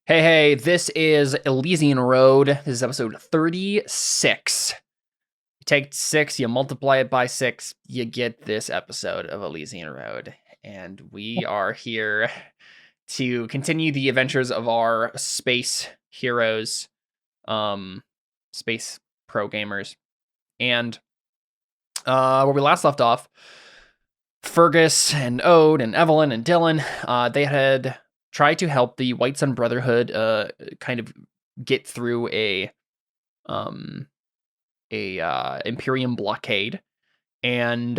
Hey, this is Elysian Road. This is episode 36. You take 6, you multiply it by 6, you get this episode of Elysian Road. And we are here to continue the adventures of our space heroes, space pro gamers. And where we last left off, Fergus and Ode and Evelyn and Dylan, they had tried to help the White Sun Brotherhood kind of get through a Imperium blockade, and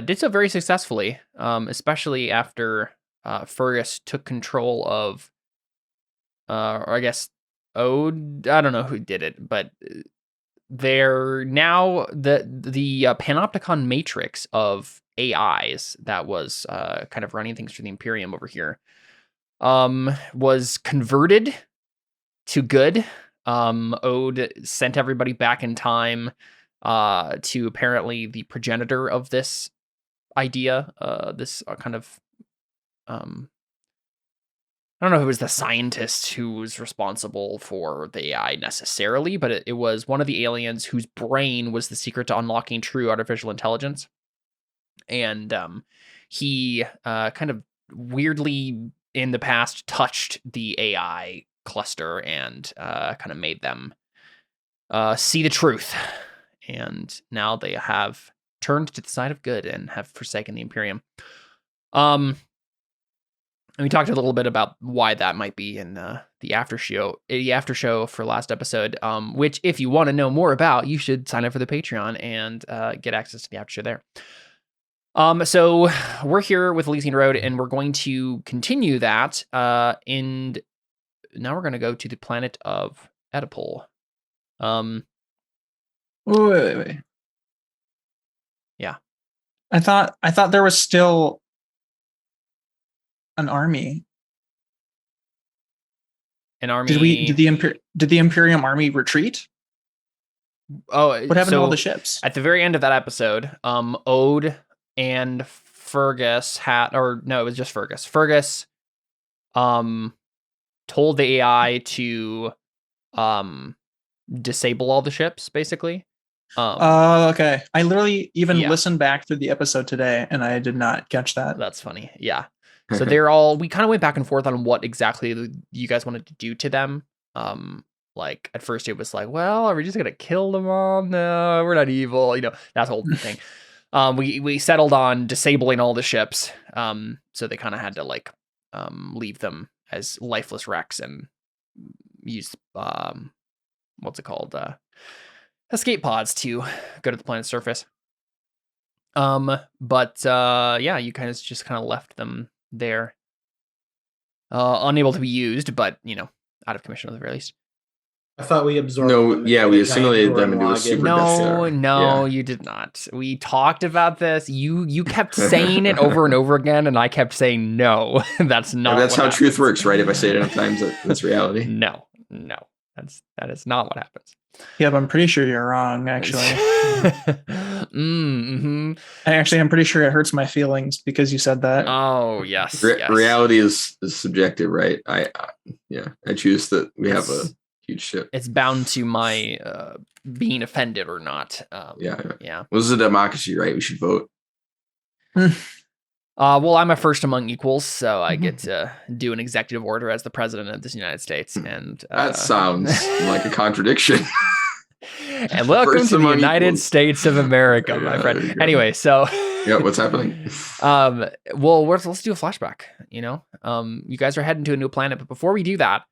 did so very successfully, especially after Fergus took control of, or I guess Ode. I don't know who did it, but they're now the panopticon matrix of AIs that was kind of running things for the Imperium over here was converted to good. Ode sent everybody back in time to apparently the progenitor of this idea, this kind of I don't know if it was the scientist who was responsible for the AI necessarily, but it was one of the aliens whose brain was the secret to unlocking true artificial intelligence. And he kind of weirdly in the past touched the AI cluster and kind of made them see the truth. And now they have turned to the side of good and have forsaken the Imperium. And we talked a little bit about why that might be in the after show for last episode, which if you want to know more about, you should sign up for the Patreon and get access to the after show there. So we're here with Elysian Road, and we're going to continue that. And now we're going to go to the planet of Oedipal. Wait. Yeah. I thought there was still an army. An army. Did the Imperium army retreat? Oh, what happened to all the ships? At the very end of that episode, Ode and Fergus it was just Fergus. Fergus told the AI to disable all the ships, basically. Okay. I literally even listened back through the episode today, and I did not catch that. That's funny. Yeah. So we kind of went back and forth on what exactly you guys wanted to do to them. Like at first it was like, well, are we just going to kill them all? No, we're not evil. That whole thing. We settled on disabling all the ships. So they kind of had to leave them as lifeless wrecks and use, what's it called? Escape pods to go to the planet's surface. But you just kind of left them there, unable to be used, but out of commission at the very least. I thought we absorbed. No, yeah, we assimilated them into a super. No, you did not. We talked about this. You kept saying it over and over again, and I kept saying no. That's not. That's how truth works, right? If I say it enough times, that's reality. No, that is not what happens. Yeah, but I'm pretty sure you're wrong, actually. Mm-hmm. I'm pretty sure it hurts my feelings because you said that. Oh, yes. Reality is subjective, right? I choose that we have a huge ship. It's bound to my being offended or not. Yeah. Well, this is a democracy, right? We should vote. Well, I'm a first among equals, so I get to do an executive order as the president of the United States. And that sounds like a contradiction. And welcome to the United States of America, my friend. Anyway, so yeah, what's happening? Well, let's do a flashback. You guys are heading to a new planet, but before we do that,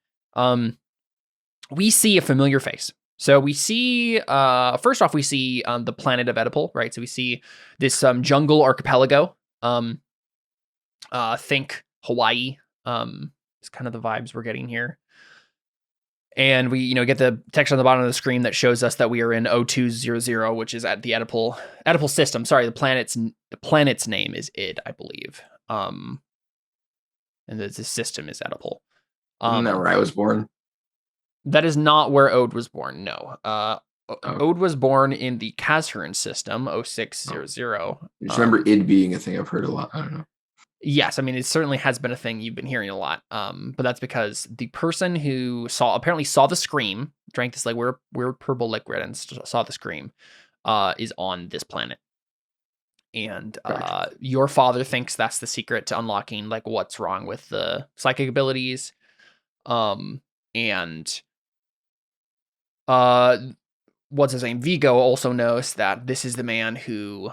we see a familiar face. So we see, first off, the planet of Oedipal, right? So we see this jungle archipelago. Think Hawaii. It's kind of the vibes we're getting here. And we, get the text on the bottom of the screen that shows us that we are in 0200, which is at the Oedipal system. Sorry, the planet's name is Id, I believe. And the system is Oedipal. Isn't that where I was born? That is not where Ode was born. No. Ode was born in the Kazhern system, 0600. I just remember Id being a thing I've heard a lot. I don't know. Yes, I mean it certainly has been a thing you've been hearing a lot. But that's because the person who apparently saw the scream, drank this like weird purple liquid and saw the scream, is on this planet. And Gotcha. your father thinks that's the secret to unlocking like what's wrong with the psychic abilities. And what's his name? Vigo also knows that this is the man who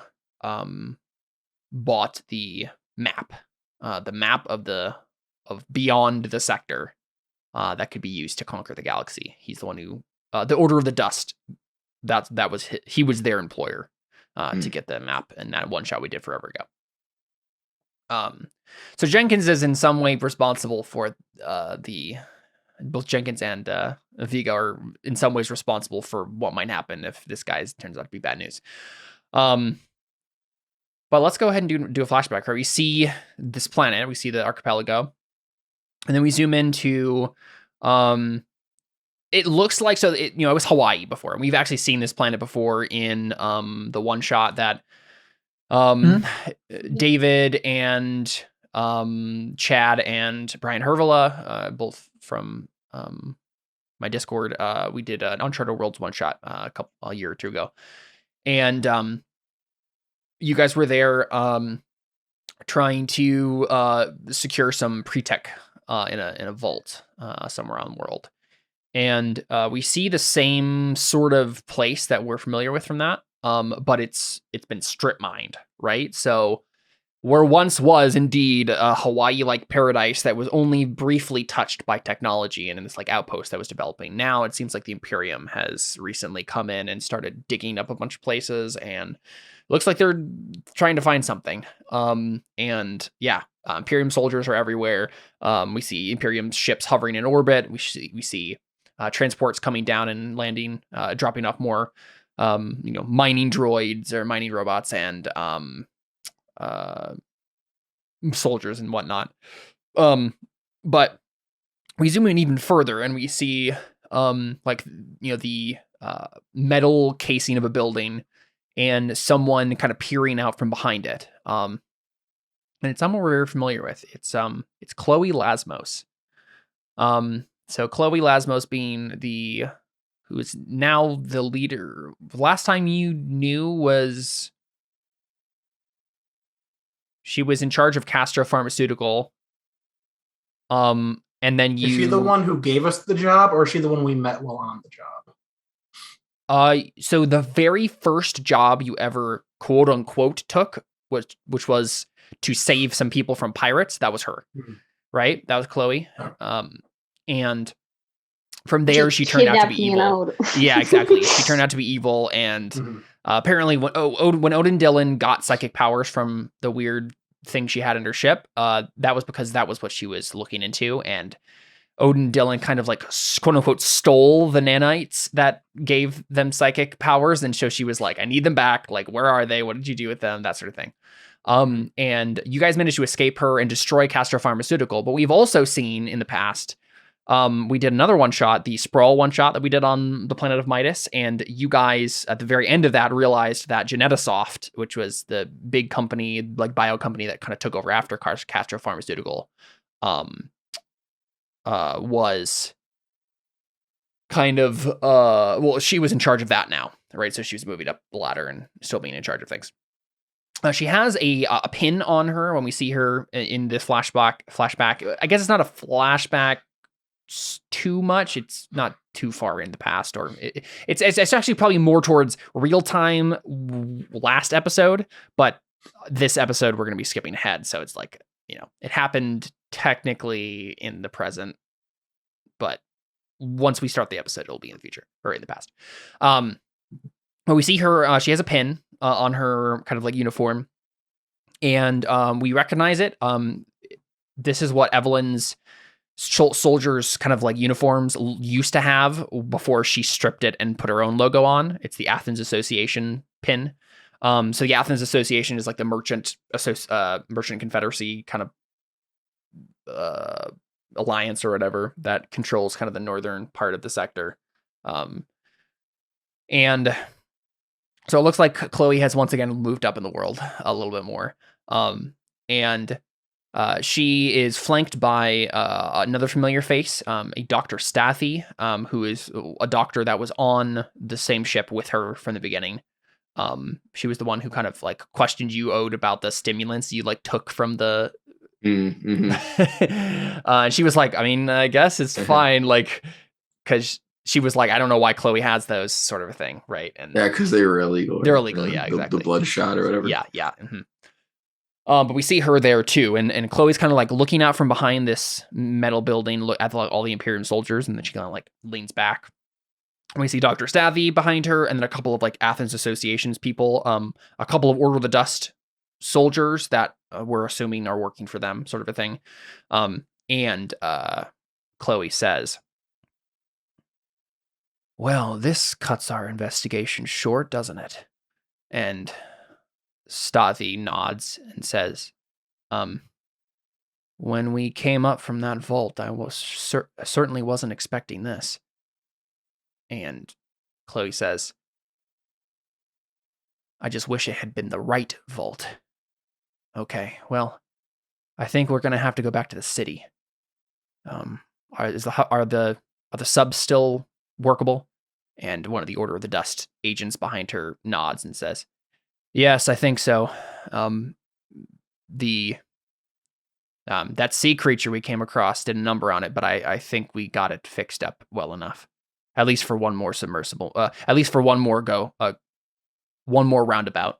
bought the map of beyond the sector that could be used to conquer the galaxy. He's the one who the Order of the Dust. That was he was their employer to get the map in that one shot we did forever ago. So Jenkins is in some way responsible for both Jenkins and Vigo are in some ways responsible for what might happen if this guy turns out to be bad news. But let's go ahead and do a flashback. Right? We see this planet, we see the archipelago, and then we zoom into. It looks like it was Hawaii before, and we've actually seen this planet before in the one shot that David and Chad and Brian Hervela, both from my Discord, we did an Uncharted Worlds one shot a year or two ago, and you guys were there trying to secure some pre-tech in a vault somewhere around the world. And we see the same sort of place that we're familiar with from that, but it's been strip mined, right? So where once was indeed a Hawaii-like paradise that was only briefly touched by technology and in this like outpost that was developing. Now it seems like the Imperium has recently come in and started digging up a bunch of places, and looks like they're trying to find something. And yeah, Imperium soldiers are everywhere. We see Imperium ships hovering in orbit. We see transports coming down and landing, dropping off more, mining droids or mining robots and soldiers and whatnot. But we zoom in even further and we see the metal casing of a building and someone kind of peering out from behind it. And it's someone we're very familiar with. It's Chloe Lasmos. So Chloe Lasmos being who is now the leader. The last time you knew was she was in charge of Castro Pharmaceutical. And then Is she the one who gave us the job, or is she the one we met while on the job? So the very first job you ever quote unquote took which was to save some people from pirates, that was her. Mm-hmm. Right? That was Chloe. Oh. And from there she turned out to be evil. Yeah, exactly. She turned out to be evil, and apparently when Odin Dillon got psychic powers from the weird thing she had in her ship, that was because that was what she was looking into, and Odin Dillon kind of like quote unquote stole the nanites that gave them psychic powers, and so she was like, I need them back. Like, where are they? What did you do with them? That sort of thing. And you guys managed to escape her and destroy Castro Pharmaceutical, but we've also seen in the past, we did another one shot, the Sprawl one shot that we did on the planet of Midas, and you guys at the very end of that realized that Genetisoft, which was the big company, like bio company that kind of took over after Castro Pharmaceutical, was kind of she was in charge of that now, right? So she was moving up the ladder and still being in charge of things. She has a pin on her when we see her in this flashback. I guess it's not a flashback too much. It's not too far in the past, or it's actually probably more towards real time last episode, but this episode we're going to be skipping ahead. So it's like, it happened technically in the present, but once we start the episode, it'll be in the future or in the past. But we see her, she has a pin on her kind of like uniform, and we recognize it. This is what Evelyn's soldiers kind of like uniforms used to have before she stripped it and put her own logo on. It's the Athens Association pin. So the Athens Association is like the merchant confederacy kind of alliance or whatever that controls kind of the northern part of the sector. And so it looks like Chloe has once again moved up in the world a little bit more. And She is flanked by another familiar face, a Dr. Stathy, who is a doctor that was on the same ship with her from the beginning. She was the one who kind of like questioned you, Ode, about the stimulants you like took from the. And she was like, I mean, I guess it's fine, like, because she was like, I don't know why Chloe has those, sort of a thing, right? And yeah, because they were illegal. They're illegal, yeah, exactly. The bloodshot or whatever. Yeah. Mm-hmm. But we see her there too, and Chloe's kind of like looking out from behind this metal building, look at all the Imperium soldiers, and then she kind of like leans back. And we see Dr. Stathy behind her, and then a couple of like Athens Associations people, a couple of Order of the Dust soldiers that we're assuming are working for them, sort of a thing. And Chloe says, well, this cuts our investigation short, doesn't it? And Stathy nods and says, when we came up from that vault, I was certainly wasn't expecting this. And Chloe says, I just wish it had been the right vault. Okay, well, I think we're going to have to go back to the city. Are the subs still workable? And one of the Order of the Dust agents behind her nods and says, yes, I think so. That sea creature we came across did a number on it, but I think we got it fixed up well enough. At least for one more submersible. At least for one more one more roundabout.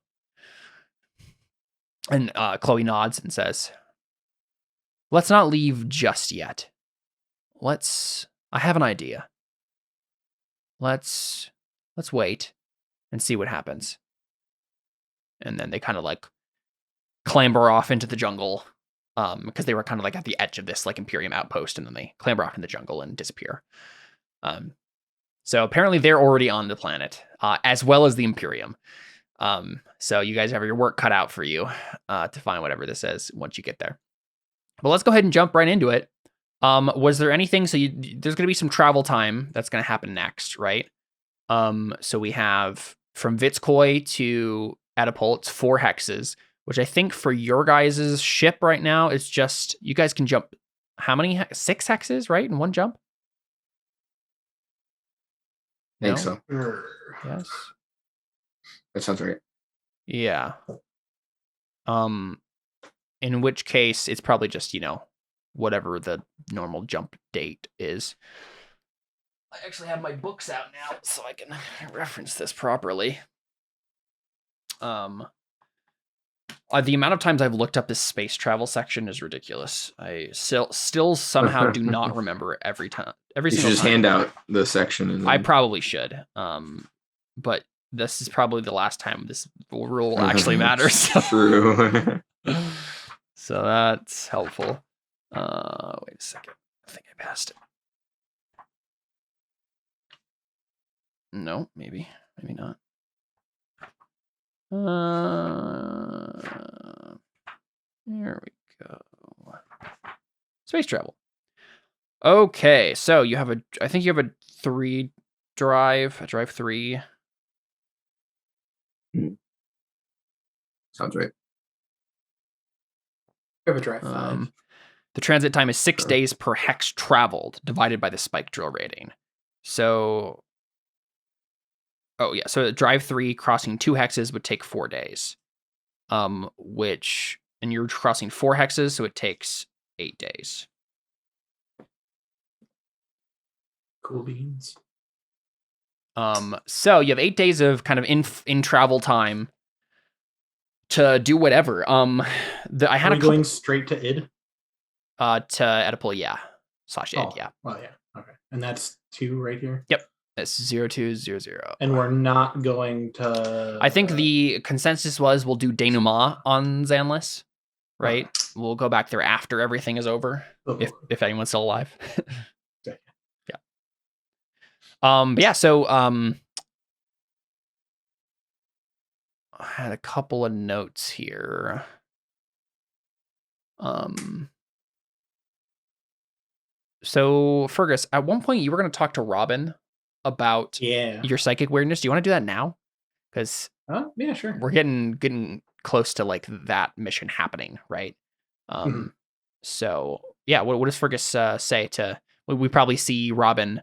And Chloe nods and says, let's not leave just yet. I have an idea. Let's wait and see what happens. And then they kind of like clamber off into the jungle, because they were kind of like at the edge of this like Imperium outpost, and then they clamber off in the jungle and disappear. So apparently they're already on the planet, as well as the Imperium. So you guys have your work cut out for you to find whatever this is once you get there. But let's go ahead and jump right into it. Was there anything? So there's going to be some travel time that's going to happen next, right? So we have from Vitskoy to Oedipal, it's 4 hexes, which I think for your guys' ship right now, it's just, you guys can jump how many? 6 hexes, right? In one jump? I think so. Yes. That sounds right. Yeah. In which case, it's probably just, whatever the normal jump date is. I actually have my books out now, so I can reference this properly. The amount of times I've looked up this space travel section is ridiculous. I still somehow do not remember every time. You should just hand out the section. And then... I probably should. But this is probably the last time this rule actually matters. True. So that's helpful. Wait a second. I think I passed it. No, maybe not. There we go. Space travel. Okay, so I think you have a 3 drive, a drive 3. Sounds right. We have a drive 5. The transit time is 6 days per hex traveled, divided by the spike drill rating. So, so drive 3 crossing 2 hexes would take 4 days. And you're crossing 4 hexes, so it takes 8 days. Cool beans. So you have 8 days of kind of in travel time to do whatever. I had going straight to id. To Oedipal, yeah. /id, yeah. Well, yeah. Okay, and that's 2 right here. Yep, that's 0200. And we're not going to. I think the consensus was we'll do denouement on Zanlis, right? We'll go back there after everything is over, if anyone's still alive. Okay. Yeah. So I had a couple of notes here. So Fergus, at one point you were going to talk to Robin about your psychic weirdness. Do you want to do that now? Because yeah, sure. We're getting close to like that mission happening, right? So yeah, what does Fergus say to? We probably see Robin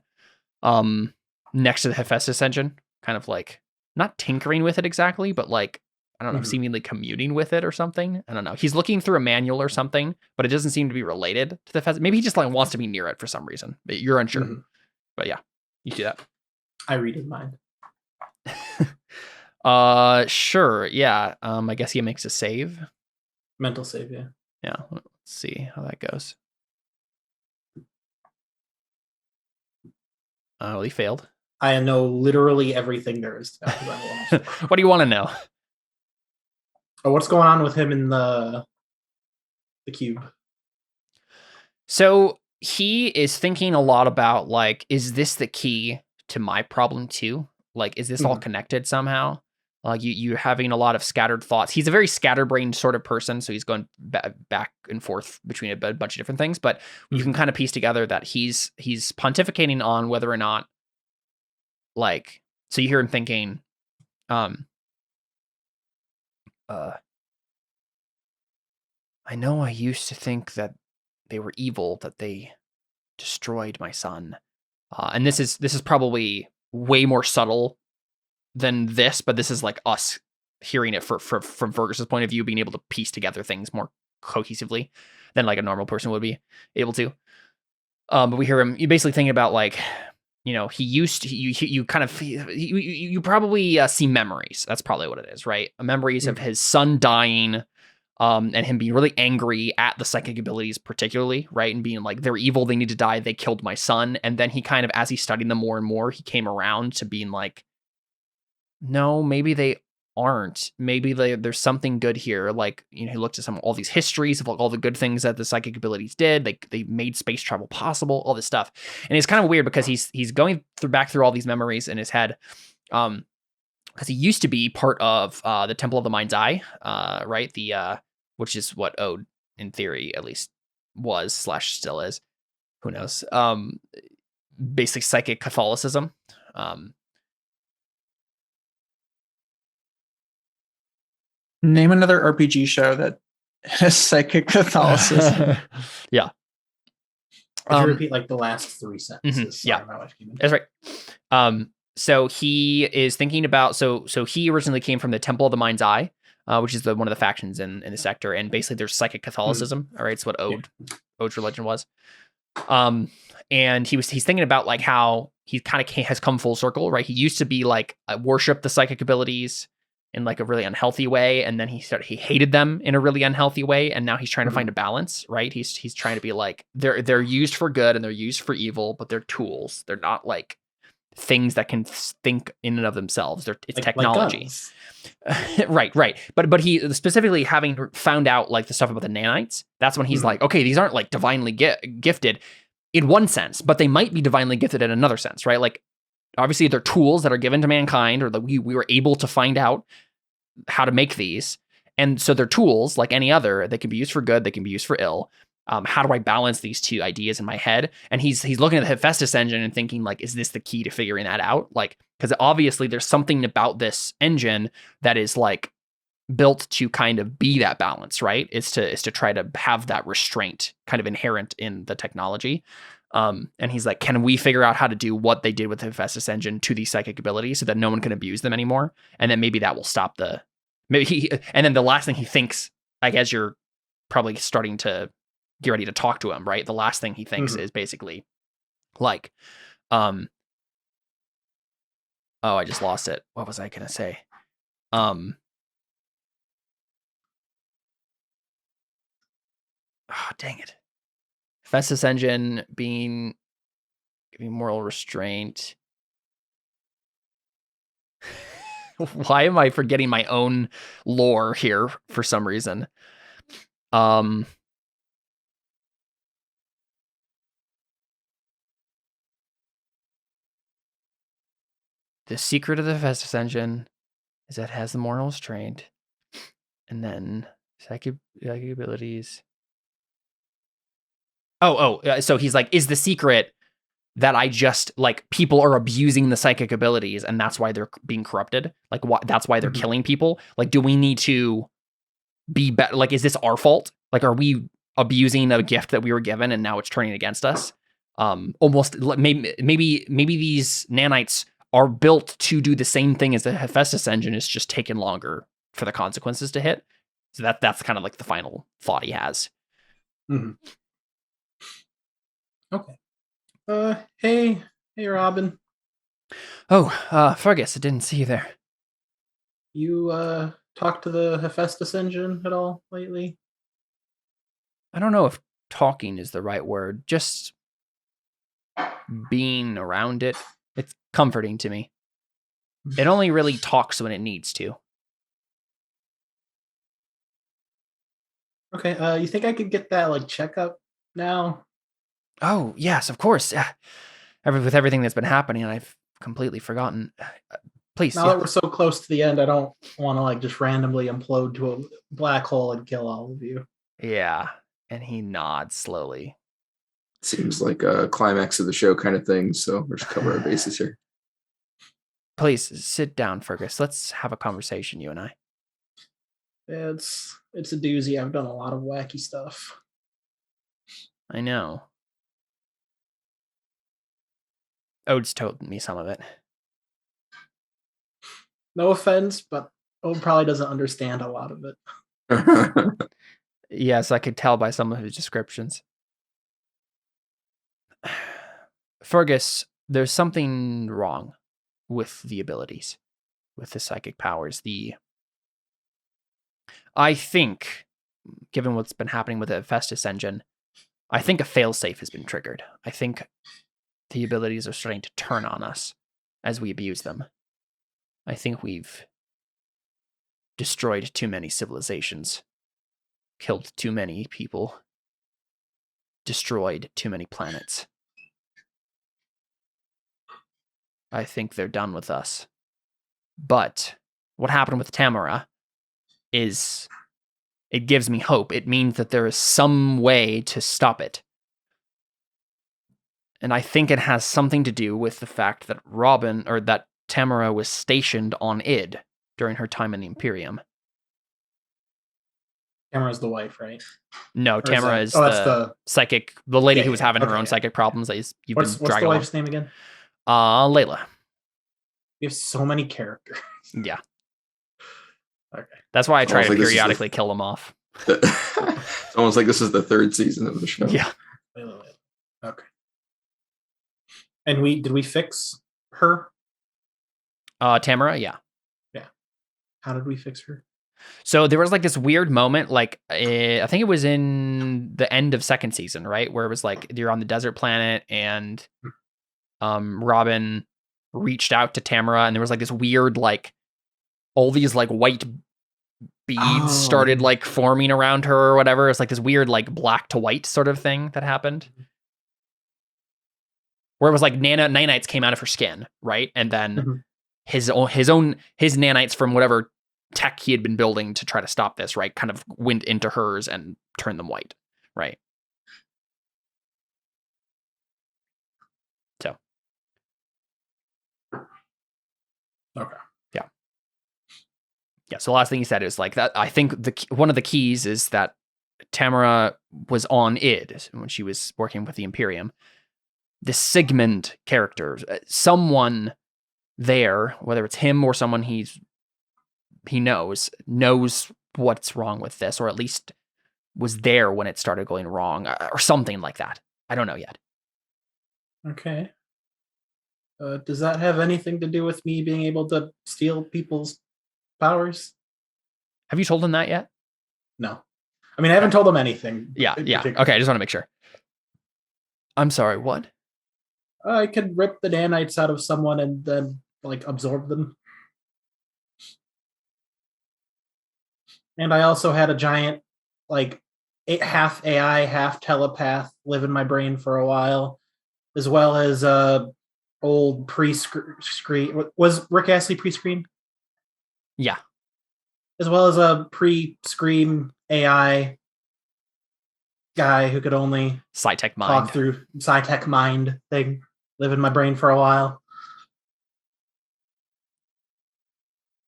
next to the Hephaestus engine, kind of like not tinkering with it exactly, but like I don't know, seemingly communing with it or something. I don't know. He's looking through a manual or something, but it doesn't seem to be related to the Hephaestus. Maybe he just like wants to be near it for some reason. But you're unsure. But yeah, you do that. I read his mind. Sure. Yeah. I guess he makes a save. Mental save, yeah. Yeah. Let's see how that goes. Oh, he failed. I know literally everything there is to know. What do you want to know? Oh, what's going on with him in the cube? So he is thinking a lot about like, is this the key to my problem too? Like, is this all connected somehow? Like you're having a lot of scattered thoughts. He's a very scatterbrained sort of person, so he's going back and forth between a bunch of different things. But you can kind of piece together that he's pontificating on whether or not, like, so you hear him thinking, I know I used to think that they were evil, that they destroyed my son, and this is probably way more subtle than this, but this is like us hearing it from Fergus's point of view, being able to piece together things more cohesively than like a normal person would be able to. But we hear him basically thinking about like, he used to, you kind of, you probably see memories. That's probably what it is, right? Memories of his son dying, and him being really angry at the psychic abilities particularly, right? And being like, they're evil, they need to die, they killed my son. And then he kind of, as he studied them more and more, he came around to being like, no, maybe they aren't. Maybe there's something good here. Like, he looked at all these histories of like all the good things that the psychic abilities did. They made space travel possible, all this stuff. And it's kind of weird because he's going back through all these memories in his head. Because he used to be part of the Temple of the Mind's Eye, right? The which is what Ode, in theory, at least was / still is. Who knows? Basically psychic Catholicism. Name another RPG show that has psychic Catholicism. Yeah. Could you repeat like the last 3 sentences? Yeah, that's right. So he is thinking about, so he originally came from the Temple of the Mind's Eye, which is one of the factions in the sector, and basically there's psychic Catholicism. All right, it's what Ode's religion was. And he's thinking about like how he kind of has come full circle, right? He used to be like worship the psychic abilities in like a really unhealthy way, and then he hated them in a really unhealthy way, and now he's trying to find a balance, right? He's trying to be like, they're used for good and they're used for evil, but they're tools. They're not like things that can think in and of themselves. It's like technology. Right. But he specifically, having found out like the stuff about the nanites, that's when he's like, okay, these aren't like divinely gifted in one sense, but they might be divinely gifted in another sense, right? Like, obviously they're tools that are given to mankind, or that we were able to find out how to make these. And so they're tools like any other. They can be used for good, they can be used for ill. How do I balance these two ideas in my head? And he's looking at the Hephaestus engine and thinking like, is this the key to figuring that out? Like, because obviously there's something about this engine that is like built to kind of be that balance, right? Is to try to have that restraint kind of inherent in the technology. And he's like, can we figure out how to do what they did with the Hephaestus engine to these psychic abilities so that no one can abuse them anymore? And then maybe that will stop and then the last thing he thinks, like, as you're probably starting to get ready to talk to him, right? The last thing he thinks is basically like, oh, I just lost it. What was I going to say? Oh, dang it. Hephaestus engine giving moral restraint. Why am I forgetting my own lore here for some reason? The secret of the Hephaestus engine is that it has the moral restraint, and then psychic abilities. So he's like, is the secret that I just, like, people are abusing the psychic abilities and that's why they're being corrupted? Like, that's why they're killing people? Like, do we need to be better? Like, is this our fault? Like, are we abusing a gift that we were given, and now it's turning against us. Almost maybe these nanites are built to do the same thing as the Hephaestus engine. It's just taken longer for the consequences to hit. So that's kind of like the final thought he has. Mm-hmm. Okay. Hey, Robin. Oh, Fergus, I didn't see you there. You talked to the Hephaestus engine at all lately? I don't know if talking is the right word. Just being around it. It's comforting to me. It only really talks when it needs to. Okay, you think I could get that like checkup now? Oh, yes, of course. With everything that's been happening, I've completely forgotten. Please. Now that we're so close to the end, I don't want to like just randomly implode to a black hole and kill all of you. Yeah, and he nods slowly. Seems like a climax of the show kind of thing, so we'll just cover our bases here. Please, sit down, Fergus. Let's have a conversation, you and I. Yeah, it's a doozy. I've done a lot of wacky stuff. I know. Ode's told me some of it. No offense, but Ode probably doesn't understand a lot of it. Yes, I could tell by some of his descriptions. Fergus, there's something wrong with the abilities, with the psychic powers. I think, given what's been happening with the Hephaestus engine, I think a failsafe has been triggered. I think the abilities are starting to turn on us as we abuse them. I think we've destroyed too many civilizations, killed too many people, destroyed too many planets. I think they're done with us. But what happened with Tamara is, it gives me hope. It means that there is some way to stop it. And I think it has something to do with the fact that that Tamara was stationed on Id during her time in the Imperium. Tamara's the wife, right? No, Tamara is the psychic, the lady who was having her own psychic problems that you've been dragging What's the wife's name again? Layla. You have so many characters. Yeah. Okay. That's why I try to periodically kill them off. It's almost like this is the third season of the show. Yeah. Okay. And did we fix her? Tamara, yeah. Yeah. How did we fix her? So there was like this weird moment, like I think it was in the end of second season, right? Where it was like you're on the desert planet and Robin reached out to Tamara and there was like this weird, like all these like white beads started like forming around her or whatever. It's like this weird like black to white sort of thing that happened. Where it was like nanites came out of her skin, right? And then his nanites from whatever tech he had been building to try to stop this, right, kind of went into hers and turned them white, right? So. Okay. Yeah. Yeah. So the last thing he said is like that. I think one of the keys is that Tamara was on Id when she was working with the Imperium. This Sigmund character, someone there, whether it's him or someone he knows what's wrong with this, or at least was there when it started going wrong, or something like that. I don't know yet. Okay. Does that have anything to do with me being able to steal people's powers? Have you told him that yet? No. I mean, I haven't told him anything. Yeah. Okay, I just want to make sure. I'm sorry, what? I could rip the nanites out of someone and then, like, absorb them. And I also had a giant, like, half AI, half telepath live in my brain for a while, as well as old pre-screen. Was Rick Astley pre-screen? Yeah. As well as a pre-scream AI guy who could only Sci-tech mind. Talk through sci-tech mind thing live in my brain for a while.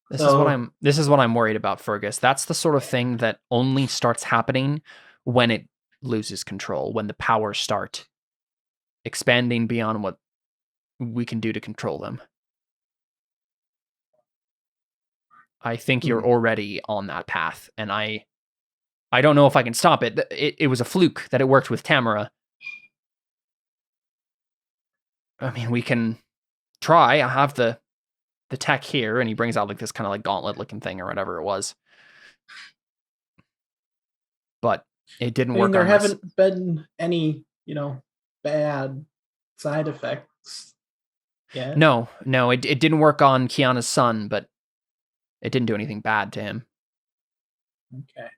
This is what I'm worried about, Fergus. That's the sort of thing that only starts happening when it loses control, when the powers start expanding beyond what we can do to control them. I think you're already on that path, and I don't know if I can stop it. It was a fluke that it worked with Tamara. I mean, we can try. I have the tech here, and he brings out like this kind of like gauntlet looking thing or whatever it was. But it didn't work. There haven't been any, bad side effects yet. No, it didn't work on Kiana's son, but it didn't do anything bad to him. Okay.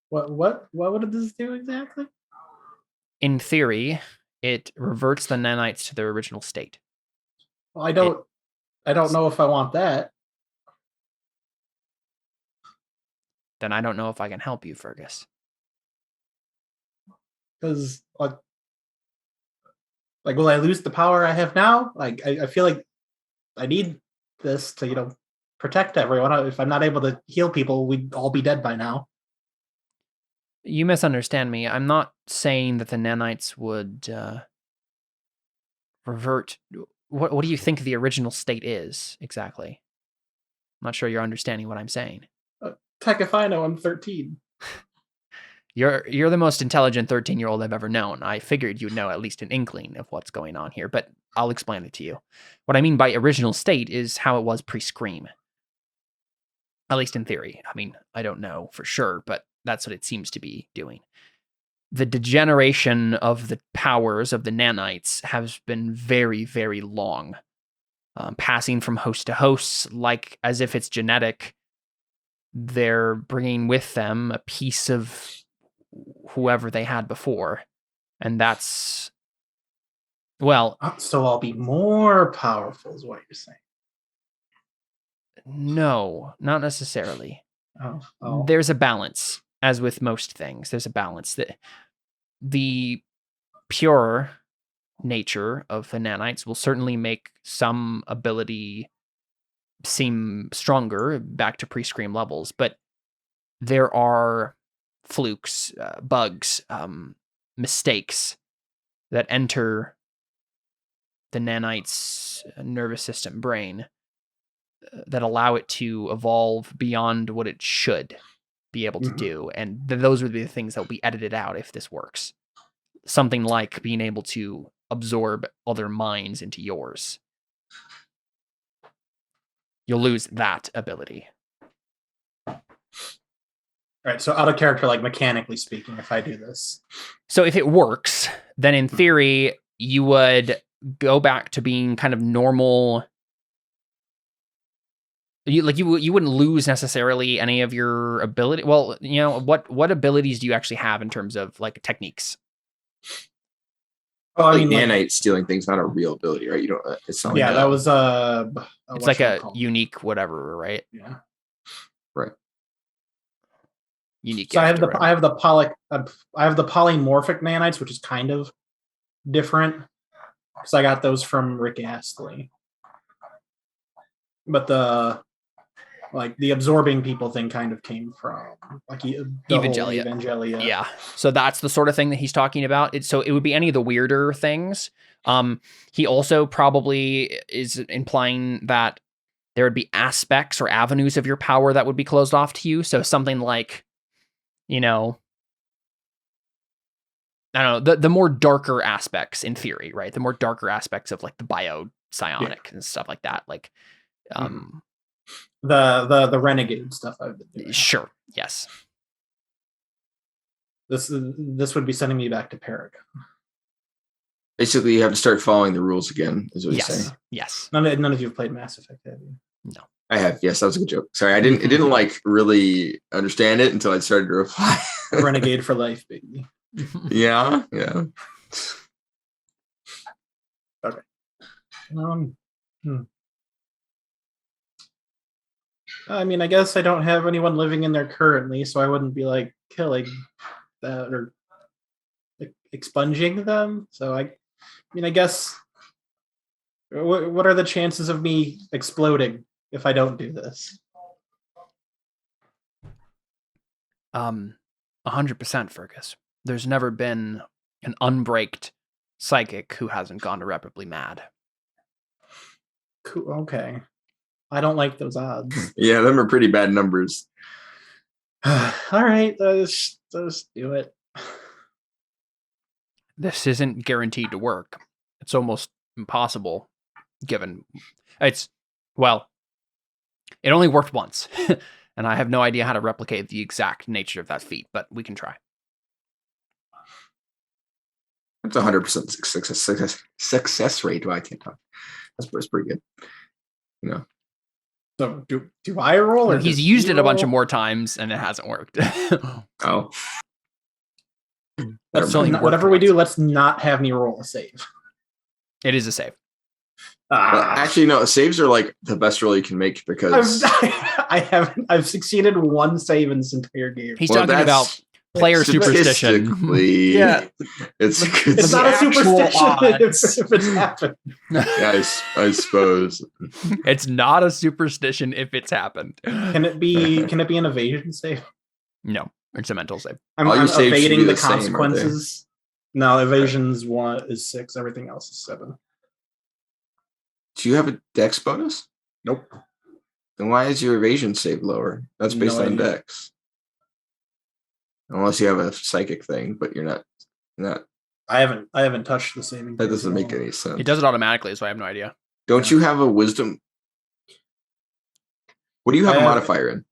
What would this do exactly? In theory, it reverts the nanites to their original state. Well, I don't know if I want that. Then I don't know if I can help you, Fergus. Because like will I lose the power I have now? Like I feel like I need this to protect everyone. If I'm not able to heal people, we'd all be dead by now. You misunderstand me. I'm not saying that the nanites would revert. What do you think the original state is exactly? I'm not sure you're understanding what I'm saying. Heck if I know, I'm 13. You're the most intelligent 13-year-old I've ever known. I figured you'd know at least an inkling of what's going on here, but I'll explain it to you. What I mean by original state is how it was pre-Scream. At least in theory. I mean, I don't know for sure, but that's what it seems to be doing. The degeneration of the powers of the nanites has been very, very long, passing from host to host, like as if it's genetic. They're bringing with them a piece of whoever they had before, and that's, well... So I'll be more powerful is what you're saying. No, not necessarily. Oh. There's a balance, as with most things. There's a balance. The pure nature of the nanites will certainly make some ability seem stronger back to pre-Scream levels, but there are flukes, bugs, mistakes that enter the nanite's nervous system brain that allow it to evolve beyond what it should be able to do. And those would be the things that will be edited out if this works. Something like being able to absorb other minds into yours. You'll lose that ability. All right, so out of character, like mechanically speaking, if I do this. So if it works, then in theory, you would go back to being kind of normal. You wouldn't lose necessarily any of your ability. Well, what abilities do you actually have in terms of like techniques? Oh, I mean, nanite stealing things not a real ability, right? You don't. It's not. Yeah, like that was it's like a unique whatever, right? Yeah. Right. Unique. So I have the polymorphic nanites, which is kind of different because I got those from Rick Astley. But the absorbing people thing kind of came from like Evangelia. Yeah. So that's the sort of thing that he's talking about. So it would be any of the weirder things. He also probably is implying that there would be aspects or avenues of your power that would be closed off to you. So something like, I don't know, the more darker aspects in theory, right? The more darker aspects of like the bio-psionic and stuff like that. Like, the renegade stuff I've been doing. Sure. Yes. This would be sending me back to Paragon. Basically, you have to start following the rules again, is what you're saying. Yes. None of you have played Mass Effect, have you? No. I have. Yes, that was a good joke. Sorry, I didn't like really understand it until I started to reply. Renegade for life, baby. Yeah. Okay. I mean, I guess I don't have anyone living in there currently, so I wouldn't be like killing that or expunging them. So I guess what are the chances of me exploding if I don't do this? 100%, Fergus. There's never been an unbraked psychic who hasn't gone irreparably mad. Cool. Okay. I don't like those odds. Yeah, them are pretty bad numbers. All right, let's do it. This isn't guaranteed to work. It's almost impossible, given it only worked once, and I have no idea how to replicate the exact nature of that feat, but we can try. It's 100% success rate. Well, I can't talk. That's pretty good. You know. So do I roll? Or he's used it a bunch of more times and it hasn't worked. Oh. Whatever we do, let's not have me roll a save. It is a save. Well, actually, no. Saves are like the best roll you can make because I've succeeded one save in this entire game. He's talking about player superstition. Yeah, it's not a superstition if it's happened. Yeah, I suppose it's not a superstition if it's happened. Can it be an evasion save? No, it's a mental save. I'm evading the consequences. No, evasion's 1 is 6. Everything else is 7. Do you have a dex bonus? Nope. Then why is your evasion save lower? That's based on dex. Unless you have a psychic thing, but you're not. I haven't touched the saving. That doesn't make any sense. It does it automatically, so I have no idea. Don't you have a wisdom? What do you have a modifier in?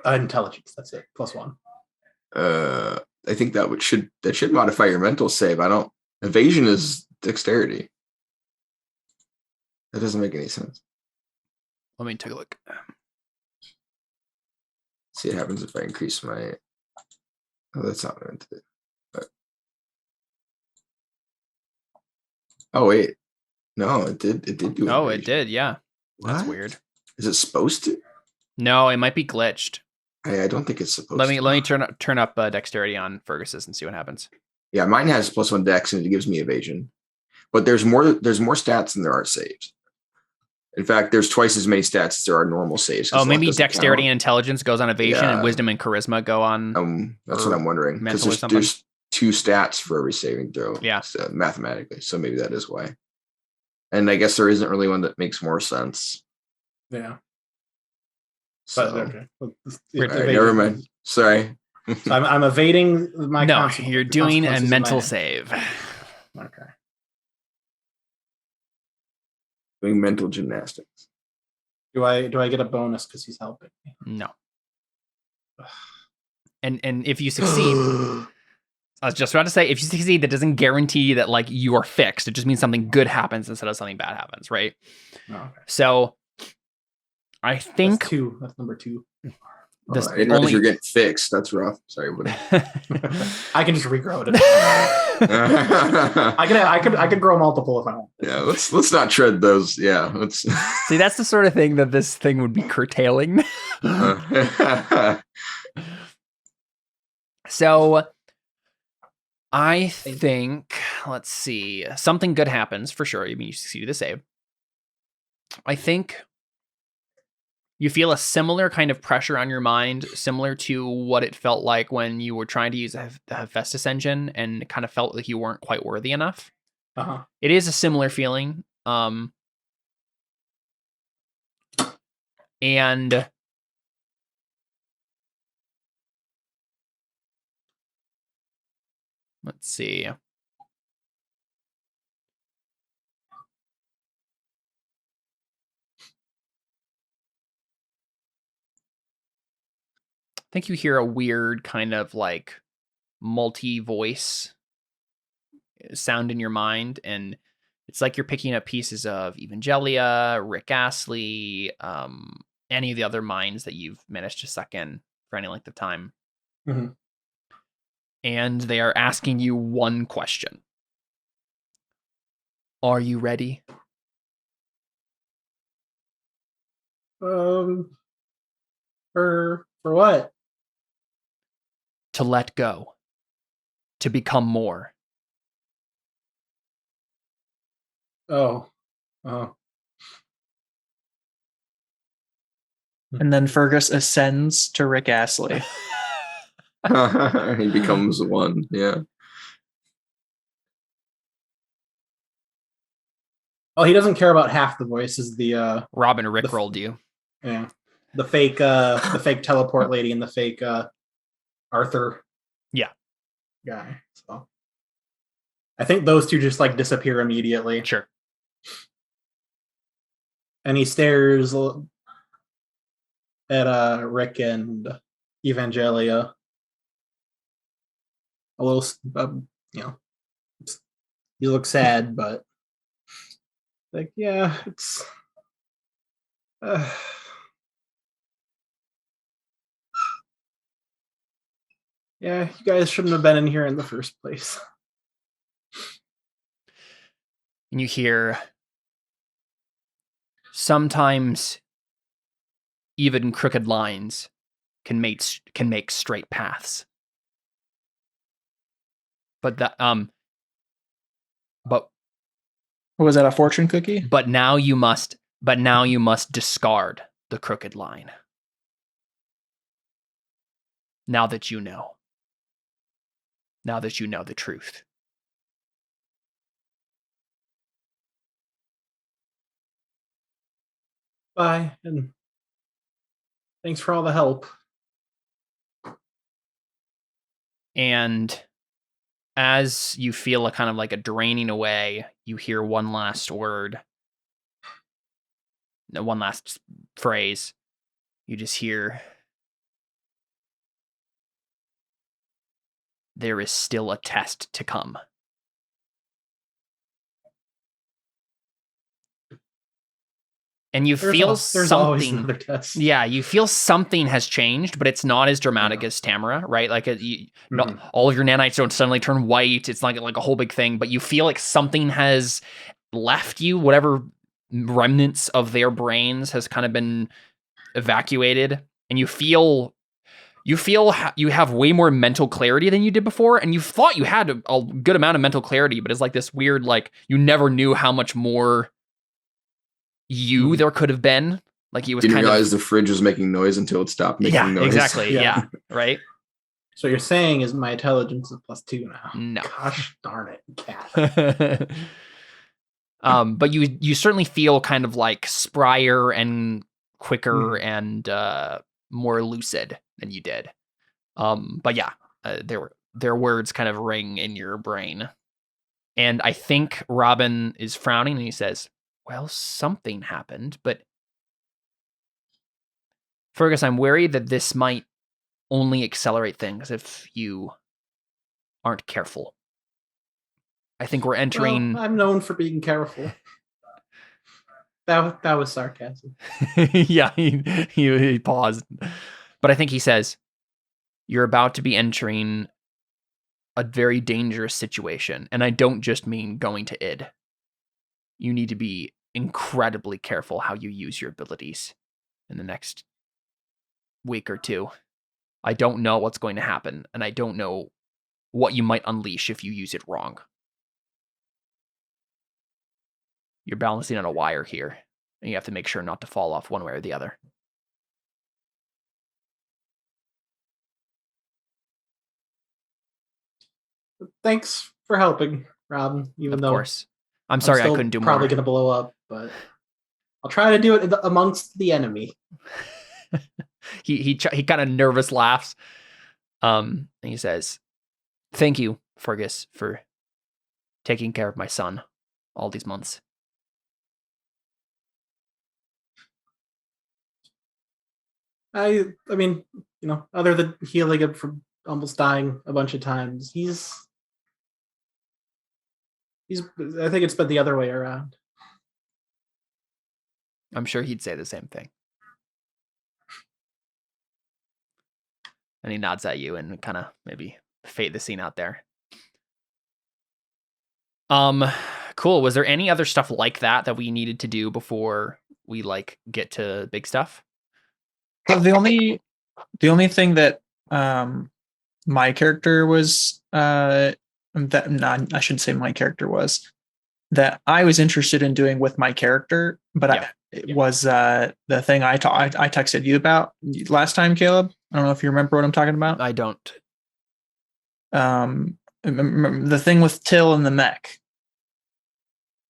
Intelligence. That's it. +1. I think that should modify your mental save. Evasion is dexterity. That doesn't make any sense. Let me take a look. See what happens if I increase my. Oh, that's not what I meant to do. But... Oh wait, no, it did do. Oh, it did. Yeah, what? That's weird. Is it supposed to? No, it might be glitched. I don't think it's supposed. Let me turn up dexterity on Fergus's and see what happens. Yeah, mine has +1 dex and it gives me evasion, but there's more stats than there are saves. In fact, there's twice as many stats as there are normal saves. Oh, maybe dexterity and intelligence goes on evasion, and wisdom and charisma go on. That's what I'm wondering. Because there's 2 stats for every saving throw. Yeah, mathematically. So maybe that is why. And I guess there isn't really one that makes more sense. Yeah. So, okay. Right, never mind. Sorry. So I'm evading my. No, you're doing a mental save. Okay. Doing mental gymnastics. Do I get a bonus because he's helping me? No. And if you succeed, I was just about to say, if you succeed, that doesn't guarantee that like you are fixed. It just means something good happens instead of something bad happens, right? Oh, okay. So I think that's number 2. I didn't realize you're getting fixed. That's rough. Sorry, buddy. I can just regrow it. I could grow multiple if I want. Yeah, let's not tread those. Yeah, let's see. That's the sort of thing that this thing would be curtailing. So I think, let's see, something good happens for sure. I mean, you succeeded the save. I think you feel a similar kind of pressure on your mind, similar to what it felt like when you were trying to use the Hephaestus engine and it kind of felt like you weren't quite worthy enough. Uh-huh. It is a similar feeling. And let's see. I think you hear a weird kind of like multi-voice sound in your mind, and it's like you're picking up pieces of Evangelia, Rick Astley, any of the other minds that you've managed to suck in for any length of time. Mm-hmm. And they are asking you one question. Are you ready? For what? To let go. To become more. Oh. And then Fergus ascends to Rick Astley. He becomes one. Yeah. Oh, he doesn't care about half the voices. The Robin rickrolled you. Yeah, the fake teleport lady and the fake Arthur. Yeah. Guy. So I think those two just like disappear immediately. Sure. And he stares at Rick and Evangelia. A little, you look sad, but like, yeah, it's. Yeah, you guys shouldn't have been in here in the first place. And you hear sometimes even crooked lines can make straight paths. But that but was that a fortune cookie? But now you must discard the crooked line. Now that you know. Now that you know the truth. Bye, and thanks for all the help. And as you feel a kind of like a draining away, you hear one last word. One last phrase. You just hear, there is still a test to come. And you feel something. Yeah, you feel something has changed, but it's not as dramatic as Tamara, right? Like all of your nanites don't suddenly turn white. It's not like a whole big thing, but you feel like something has left you. Whatever remnants of their brains has kind of been evacuated, and you feel you have way more mental clarity than you did before, and you thought you had a good amount of mental clarity, but it's like this weird, like you never knew how much more there could have been. Like he was didn't realize the fridge was making noise until it stopped making noise. Exactly. Yeah. Right. So you're saying is my intelligence is +2 now? No. Gosh darn it, cat. But you certainly feel kind of like sprier and quicker and more lucid than you did. But yeah, their words kind of ring in your brain. And I think Robin is frowning and he says, well, something happened, but Fergus, I'm worried that this might only accelerate things if you aren't careful. I think we're entering... Well, I'm known for being careful. That was sarcasm. Yeah, he paused. But I think he says, you're about to be entering a very dangerous situation. And I don't just mean going to id. You need to be incredibly careful how you use your abilities in the next week or two. I don't know what's going to happen, and I don't know what you might unleash if you use it wrong. You're balancing on a wire here, and you have to make sure not to fall off one way or the other. Thanks for helping, Robin. Even though, of course, I'm sorry I couldn't do more. Probably going to blow up, but I'll try to do it amongst the enemy. He kind of nervous laughs. And he says, "Thank you, Fergus, for taking care of my son all these months." I mean, other than healing him from almost dying a bunch of times, he's. I think it's been the other way around. I'm sure he'd say the same thing. And he nods at you and kind of maybe fade the scene out there. Cool. Was there any other stuff like that we needed to do before we get to big stuff? So the only thing that my character was I shouldn't say my character was that I was interested in doing with my character, but it was the thing I texted you about last time, Caleb. I don't know if you remember what I'm talking about. I don't. The thing with Till and the mech.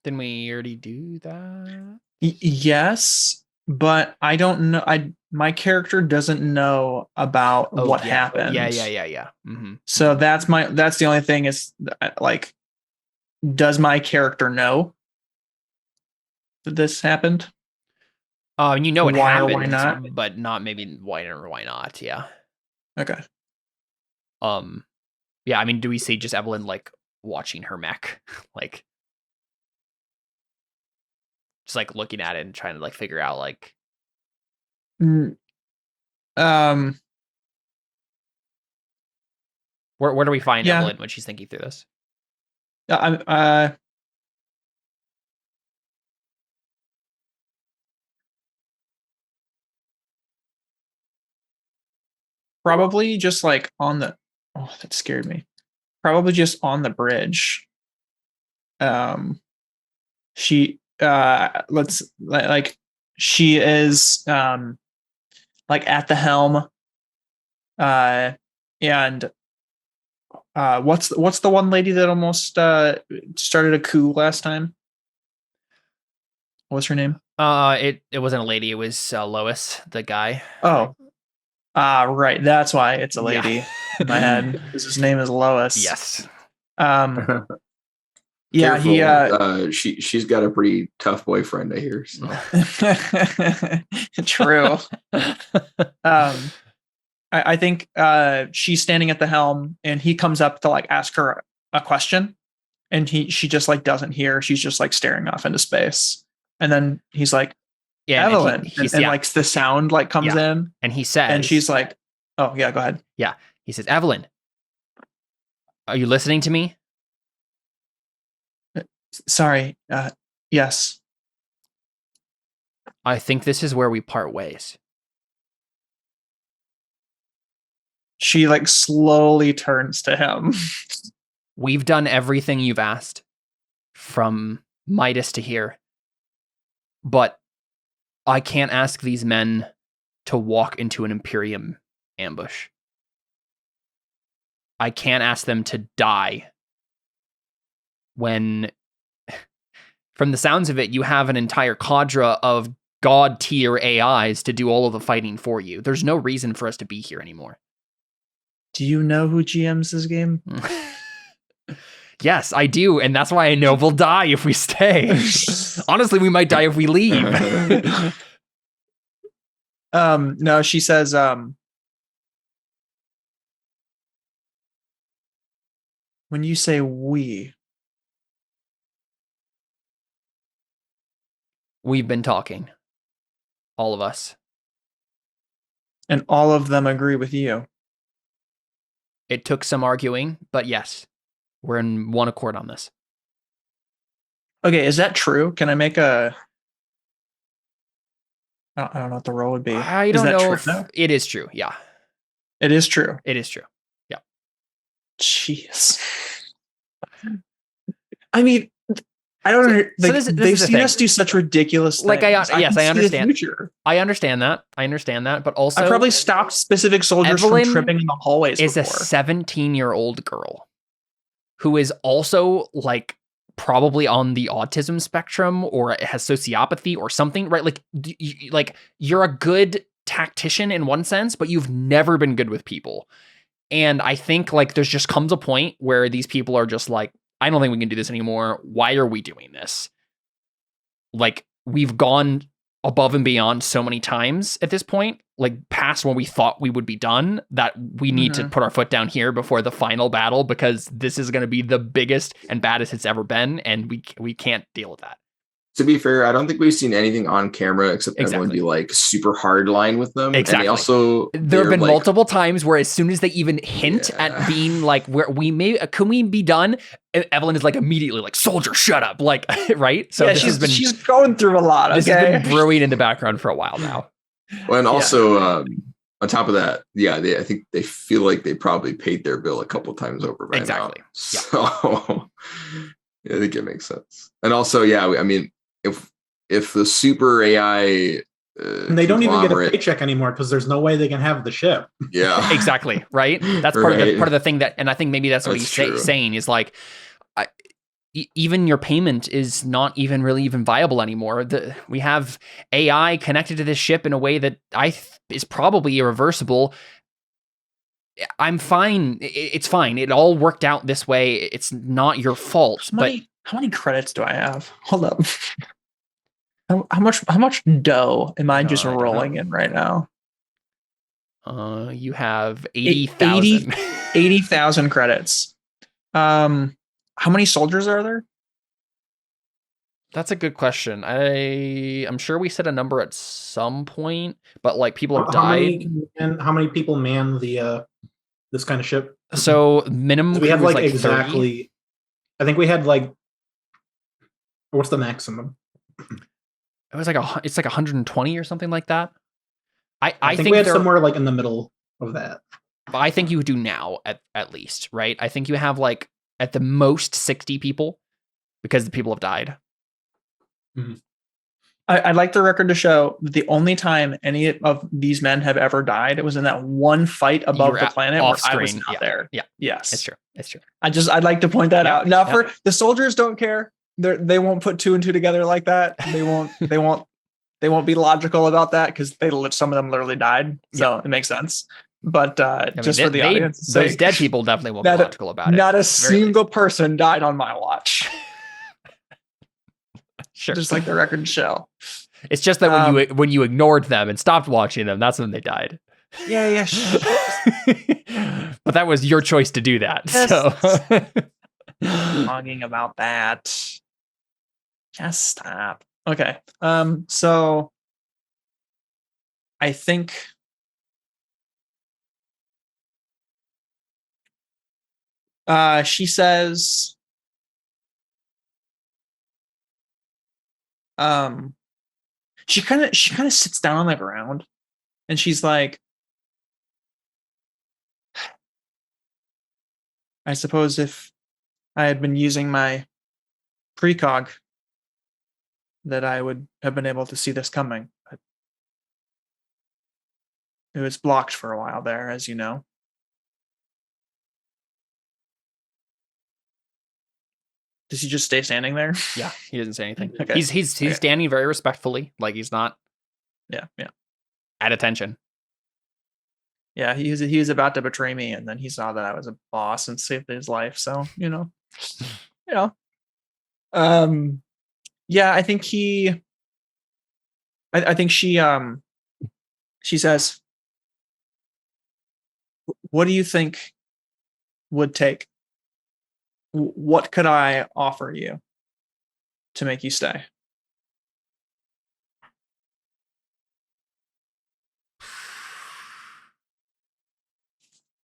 Didn't we already do that? Yes, but I don't know. My character doesn't know about what yeah. happened. Yeah. Mm-hmm. So that's the only thing is like, does my character know that this happened? You know it Why or happened, why not? but not maybe why or why not. Yeah. Okay. Yeah. I mean, do we see just Evelyn like watching her mech, like just like looking at it and trying to like figure out like, where do we find Evelyn when she's thinking through this? Probably just like on the. Oh, that scared me. Probably just on the bridge. She let's like she is like at the helm. And what's the one lady that almost started a coup last time? What's her name? It wasn't a lady. It was Lois, the guy. Oh, right. That's why it's a lady in my head, because his name is Lois. Yes. Yeah, Careful. She's got a pretty tough boyfriend, I hear. So. True. I think she's standing at the helm, and he comes up to like ask her a question, and she just like doesn't hear. She's just like staring off into space, and then he's like, "Yeah, Evelyn," and like the sound like comes in, and he says, and she's like, "Oh yeah, go ahead." Yeah, he says, "Evelyn, are you listening to me?" Sorry. Yes. I think this is where we part ways. She like slowly turns to him. We've done everything you've asked, from Midas to here. But I can't ask these men to walk into an Imperium ambush. I can't ask them to die when, from the sounds of it, you have an entire cadre of god tier AIs to do all of the fighting for you. There's no reason for us to be here anymore. Do you know who GMs this game? Yes, I do, and that's why I know we'll die if we stay. Honestly, we might die if we leave. No, she says, when you say we, we've been talking. All of us. And all of them agree with you. It took some arguing, but yes, we're in one accord on this. Okay, is that true? Can I make a... I don't know what the role would be. I don't know if it is true. Yeah. It is true. It is true. Yeah. Jeez. I mean, I don't know. Like, so they've seen us do such ridiculous things. Like, I understand. I understand that. But also, I probably stopped specific soldiers Evelyn from tripping in the hallways is before. A 17-year-old girl who is also like probably on the autism spectrum or has sociopathy or something, right? Like you're a good tactician in one sense, but you've never been good with people. And I think like there's just comes a point where these people are just like, I don't think we can do this anymore. Why are we doing this? Like, we've gone above and beyond so many times at this point, like past when we thought we would be done, that we need to put our foot down here before the final battle, because this is going to be the biggest and baddest it's ever been, and we can't deal with that. To be fair, I don't think we've seen anything on camera except everyone be like super hard line with them. Exactly. And there have been like, multiple times where as soon as they even hint at being like, where can we be done? Evelyn is like immediately like, soldier, shut up. Like, right. So yeah, she's going through a lot. This has been brewing in the background for a while now. Well, and also on top of that, I think they feel like they probably paid their bill a couple times over by now. So I think it makes sense. And also, I mean, if the super AI And they don't even get a conglomerate. paycheck anymore because there's no way they can have the ship. Yeah, Exactly, right? That's Right. part of the thing that, and I think maybe that's what That's he's true. saying is like, even your payment is not even really even viable anymore. We have AI connected to this ship in a way that is probably irreversible. I'm fine. It's fine. It all worked out this way. It's not your fault. How many credits do I have? Hold up. How much dough am I just I don't rolling know. in right now? You have 80,000. 80,000 credits. How many soldiers are there? That's a good question. I'm sure we said a number at some point, but like people have How died. how many people man the this kind of ship? So minimum 'Cause we have crew is like 30. exactly. I think we had like. What's the maximum? It was like it's like 120 or something like that. I think we had somewhere like in the middle of that. I think you do now at least, right? I think you have like at the most 60 people because the people have died. I'd like the record to show that the only time any of these men have ever died, it was in that one fight above the planet where I was not there. Yeah. Yes. It's true. It's true. I'd like to point that out. Now for the soldiers don't care. They won't put 2 and 2 together like that. They won't be logical about that because some of them literally died. So it makes sense. But for the audience, those dead people definitely won't be logical about it. Not a single person died on my watch. Sure. Just like the record show. It's just that when you ignored them and stopped watching them, that's when they died. Yeah. But that was your choice to do that. So talking about that. Just stop. Okay. So I think she says she kind of sits down on the ground and she's like, I suppose if I had been using my precog that I would have been able to see this coming. But it was blocked for a while there, as you know. Does he just stay standing there? Yeah, he doesn't say anything. Okay. He's standing very respectfully, like he's not at attention. Yeah, he was about to betray me, and then he saw that I was a boss and saved his life. So yeah, I think I think she says, what do you think would take? What could I offer you to make you stay?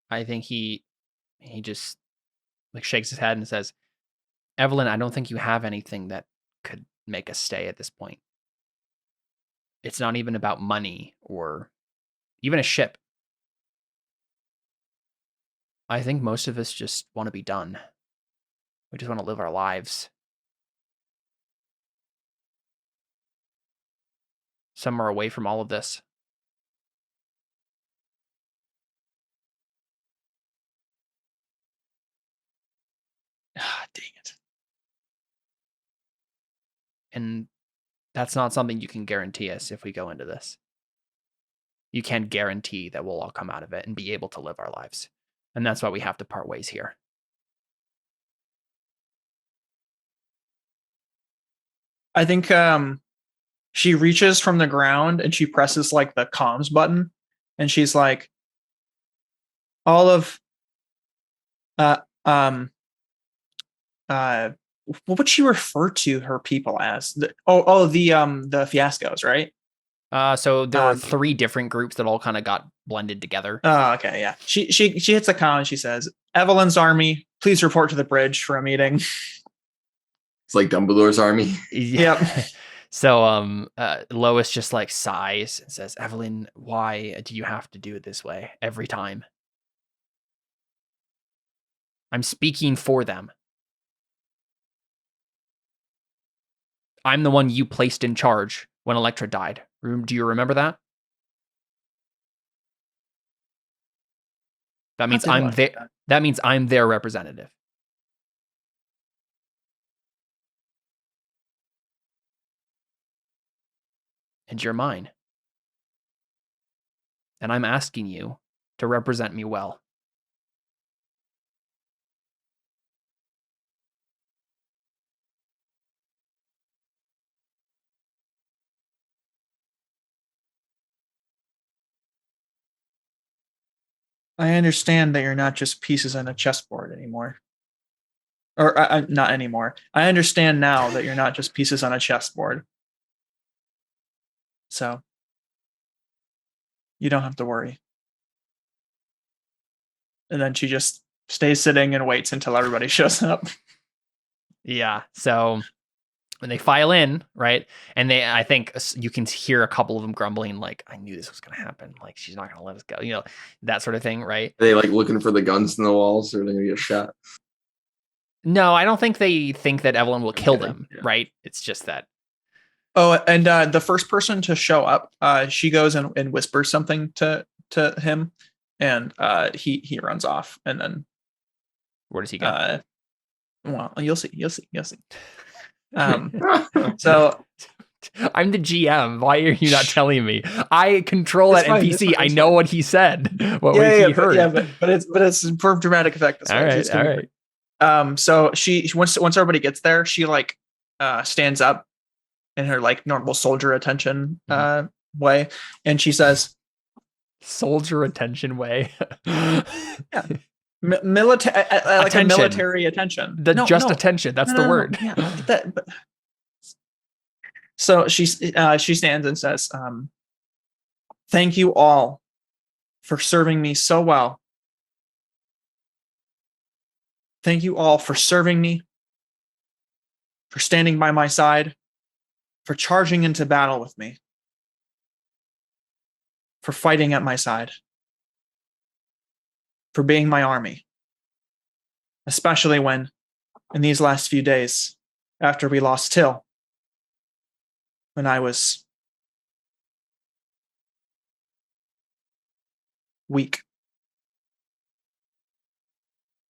I think he just like shakes his head and says, Evelyn, I don't think you have anything that could make us stay at this point. It's not even about money or even a ship. I think most of us just want to be done. We just want to live our lives. Somewhere away from all of this. Ah, dang it. And that's not something you can guarantee us if we go into this. You can't guarantee that we'll all come out of it and be able to live our lives. And that's why we have to part ways here. I think she reaches from the ground and she presses like the comms button and she's like, all of what would she refer to her people as? The fiascos, right? So there are 3 different groups that all kind of got blended together. Oh, okay, yeah. She hits a comm and she says, Evelyn's army, please report to the bridge for a meeting. It's like Dumbledore's army. Yep. So Lois just like sighs and says, Evelyn, why do you have to do it this way every time? I'm speaking for them. I'm the one you placed in charge when Electra died. Do you remember that? That means I'm there. That means I'm their representative. And you're mine. And I'm asking you to represent me well. I understand that you're not just pieces on a chessboard anymore. Or not anymore. I understand now that you're not just pieces on a chessboard. So you don't have to worry. And then she just stays sitting and waits until everybody shows up. Yeah. So when they file in, right? And I think you can hear a couple of them grumbling, like, I knew this was going to happen. Like, she's not going to let us go, that sort of thing, right? Are they like looking for the guns in the walls, or are they going to get shot? No, I don't think they think that Evelyn will kill them, right? It's just that. Oh, and the first person to show up, she goes and whispers something to him, and he runs off, and then where does he go? Well, you'll see. So I'm the GM. Why are you not telling me? I control that NPC. I know what he said. What he heard. But it's for dramatic effect. All right. So she once everybody gets there, she like stands up in her like normal soldier attention way, and she says, "Soldier attention way." Yeah. Military, like a military attention. Attention. That's the word. Yeah. So she stands and says, "Thank you all for serving me so well. Thank you all for serving me, for standing by my side, for charging into battle with me, for fighting at my side, for being my army, especially when, in these last few days, after we lost Till, when I was weak.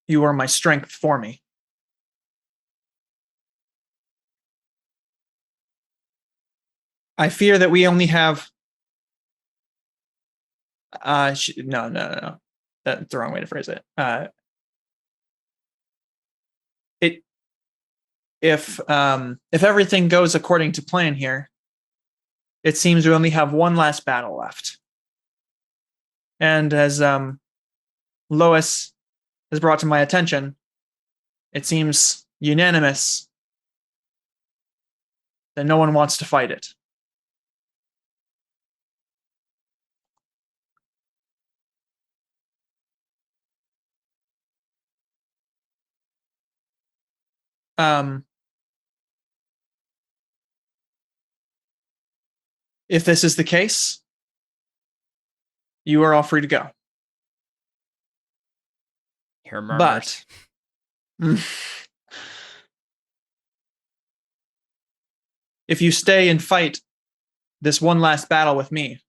You are my strength for me. I fear that we only have... No. That's the wrong way to phrase it. If everything goes according to plan here, it seems we only have one last battle left. And as Lois has brought to my attention, it seems unanimous that no one wants to fight it. If this is the case, you are all free to go. Hear murmurs. But if you stay and fight this one last battle with me,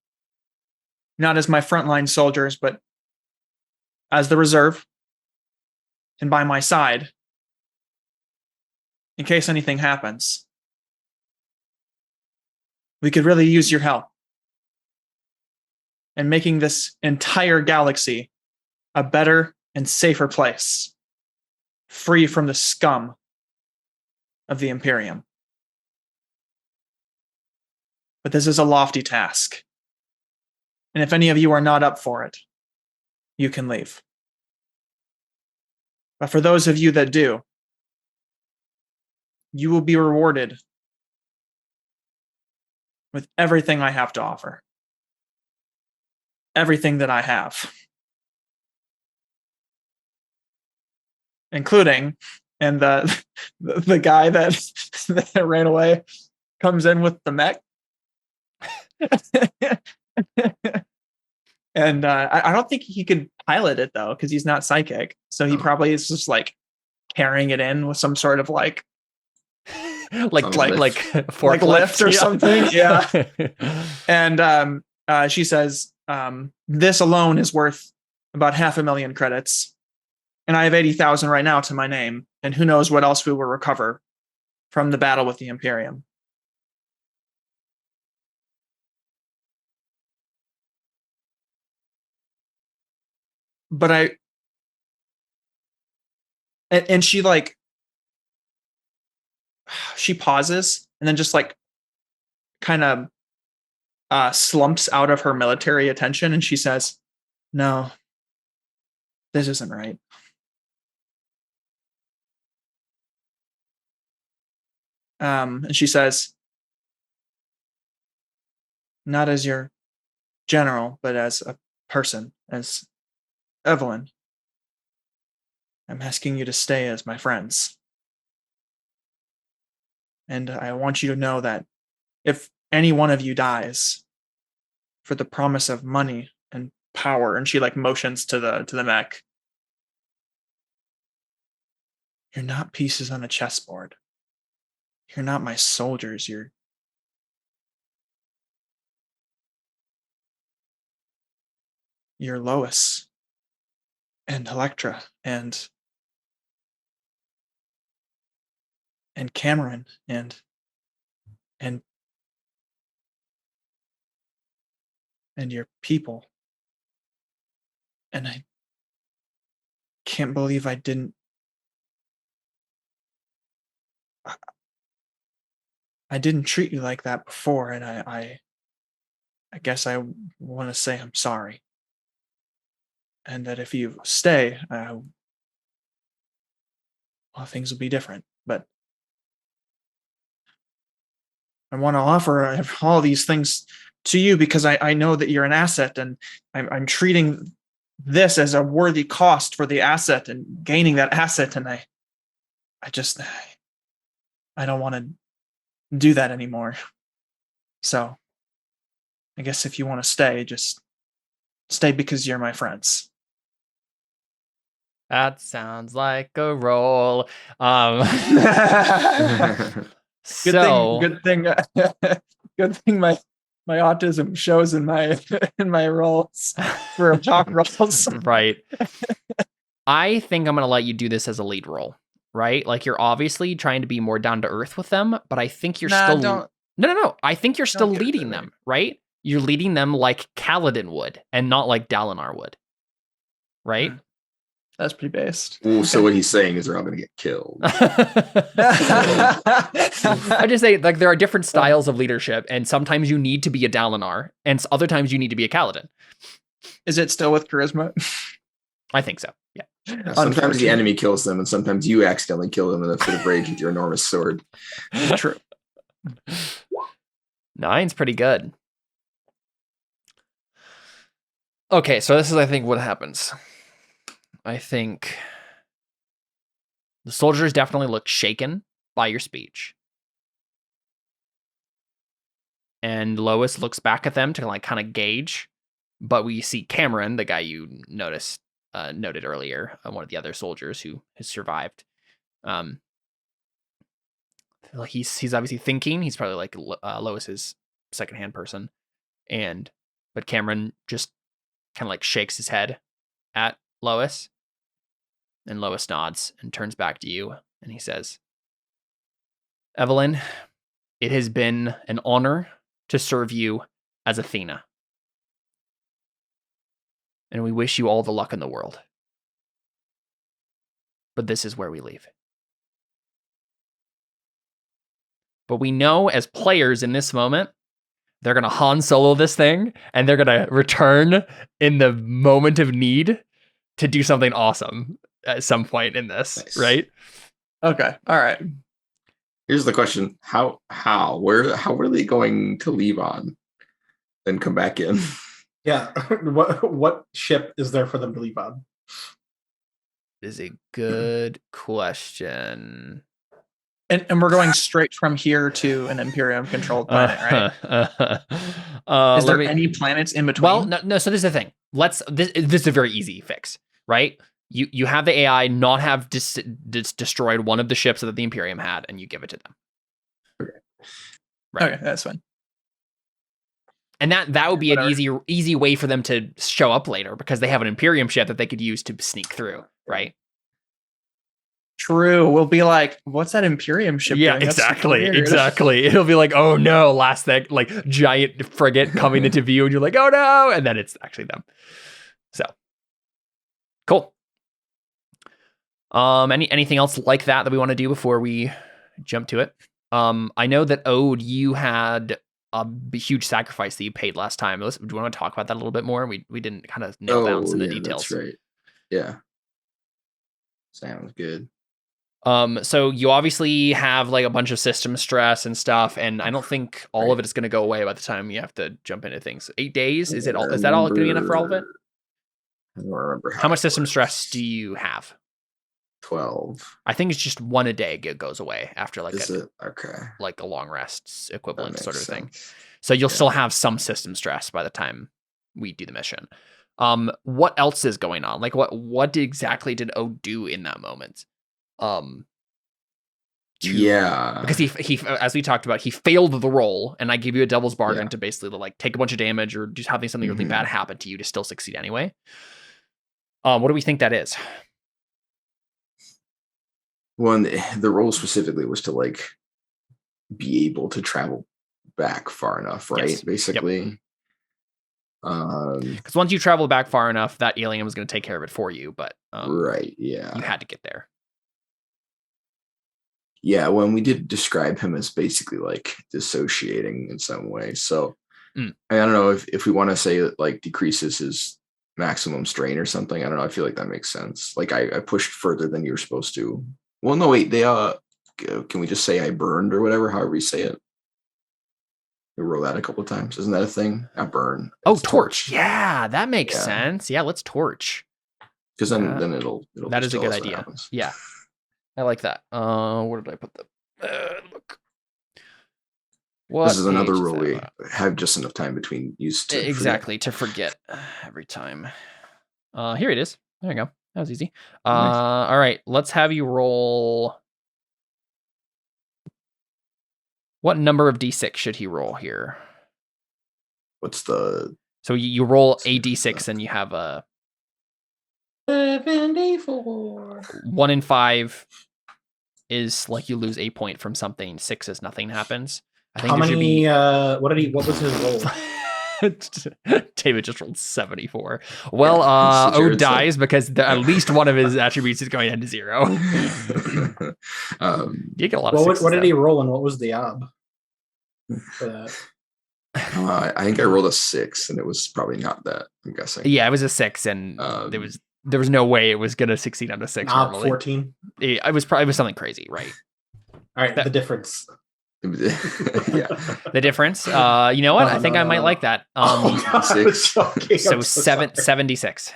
not as my frontline soldiers, but as the reserve and by my side, in case anything happens, we could really use your help in making this entire galaxy a better and safer place, free from the scum of the Imperium. But this is a lofty task. And if any of you are not up for it, you can leave. But for those of you that do, you will be rewarded with everything I have to offer. Everything that I have. Including, and the guy that ran away comes in with the mech. And I don't think he could pilot it though, because he's not psychic. So he probably is just like carrying it in with some sort of like like On a like lift. like Like lift or something, yeah. yeah. And she says, this alone is worth about 500,000 credits. And I have 80,000 right now to my name. And who knows what else we will recover from the battle with the Imperium. But and she like, she pauses and then just like kind of slumps out of her military attention, and she says, no, this isn't right. And she says, not as your general, but as a person, as Evelyn, I'm asking you to stay as my friends. And I want you to know that if any one of you dies for the promise of money and power, and she like motions to the mech, you're not pieces on a chessboard. You're not my soldiers. You're Lois and Electra and Cameron and your people. And I can't believe I didn't treat you like that before, and I guess I want to say I'm sorry. And that if you stay, well, things will be different. But I want to offer all these things to you because I know that you're an asset, and I'm treating this as a worthy cost for the asset and gaining that asset. And I don't want to do that anymore. So I guess if you want to stay, just stay because you're my friends. That sounds like a roll. Good thing my autism shows in my roles for talk roles. Right. I think I'm gonna let you do this as a lead role, right? Like you're obviously trying to be more down to earth with them, but I think you're still no. I think you're still leading them, right? You're leading them like Kaladin would, and not like Dalinar would, right? That's pretty based. Ooh, so what he's saying is they're all going to get killed. I just say like there are different styles of leadership, and sometimes you need to be a Dalinar, and other times you need to be a Kaladin. Is it still with charisma? I think so. Yeah. Sometimes the enemy kills them, and sometimes you accidentally kill them in a fit of rage with your enormous sword. True. 9's pretty good. Okay, so this is, I think, what happens. I think the soldiers definitely look shaken by your speech. And Lois looks back at them to like kind of gauge. But we see Cameron, the guy you noted earlier, one of the other soldiers who has survived. He's obviously thinking. He's probably like Lois's secondhand person. But Cameron just kind of like shakes his head at Lois. And Lois nods and turns back to you. And he says, Evelyn, it has been an honor to serve you as Athena. And we wish you all the luck in the world. But this is where we leave. But we know as players in this moment, they're going to Han Solo this thing, and they're going to return in the moment of need to do something awesome at some point in this, nice. Right? Okay. All right. Here's the question. How are they going to leave on then come back in? Yeah. What ship is there for them to leave on? Is a good question. And we're going straight from here to an Imperium controlled planet, right? Is there any planets in between? Well, no. So this is the thing. This is a very easy fix, right? You have the AI not have destroyed one of the ships that the Imperium had, and you give it to them. Right. Okay, that's fine. And that would be an Whatever. easy way for them to show up later because they have an Imperium ship that they could use to sneak through, right? True. We'll be like, what's that Imperium ship Yeah, doing? That's super weird. exactly. It'll be like, oh no, last thing, like giant frigate coming into view, and you're like, oh no, and then it's actually them. So cool. Anything else like that we want to do before we jump to it? I know that Ode, you had a huge sacrifice that you paid last time. Do you want to talk about that a little bit more? We didn't kind of nail down some of the details. That's right. Yeah. Sounds good. So you obviously have like a bunch of system stress and stuff, and I don't think all of it is going to go away by the time you have to jump into things. 8 days? Is that all going to be enough for all of it? I don't remember how much system stress do you have? 12. I think it's just 1 a day goes away after like okay, like a long rest equivalent sort of thing. Sense. So you'll still have some system stress by the time we do the mission. What else is going on? Like what exactly did O do in that moment? Because he as we talked about, he failed the roll, and I give you a devil's bargain to basically like take a bunch of damage or just having something really bad happen to you to still succeed anyway. What do we think that is? One, the role specifically was to like be able to travel back far enough, right? Yes. Basically. Because once you travel back far enough, that alien was going to take care of it for you, but right, yeah, you had to get there. Yeah, when we did describe him as basically like dissociating in some way. So I don't know if we want to say that like decreases his maximum strain or something. I don't know. I feel like that makes sense. Like I pushed further than you were supposed to. Well, no, wait. They can we just say I burned or whatever? However you say it. We roll that a couple of times. Isn't that a thing? I burn. Oh, torch. Yeah, that makes sense. Yeah, let's torch. Because then it'll. That is a good idea. Yeah, I like that. Where did I put the? Look. What this is another rule we have just enough time between use to to forget every time. Here it is. There you go. That was easy. Nice. All right, let's have you roll. What number of d6 should he roll here? What's the? So you roll a d6 and you have a 74. 1 in 5 is like you lose a point from something. 6 is nothing happens. I think how many? What was his roll? David just rolled 74. Well, O dies because at least one of his attributes is going into 0. You get a lot of sixes. What did he roll and what was the ob for that? I think I rolled a 6 and it was probably not that, I'm guessing. Yeah, it was a 6 and there was no way it was going to succeed on a 6 normally. 14. It was something crazy, right? All right, the difference. Yeah. The difference. You know what? I think I might like that. So 76.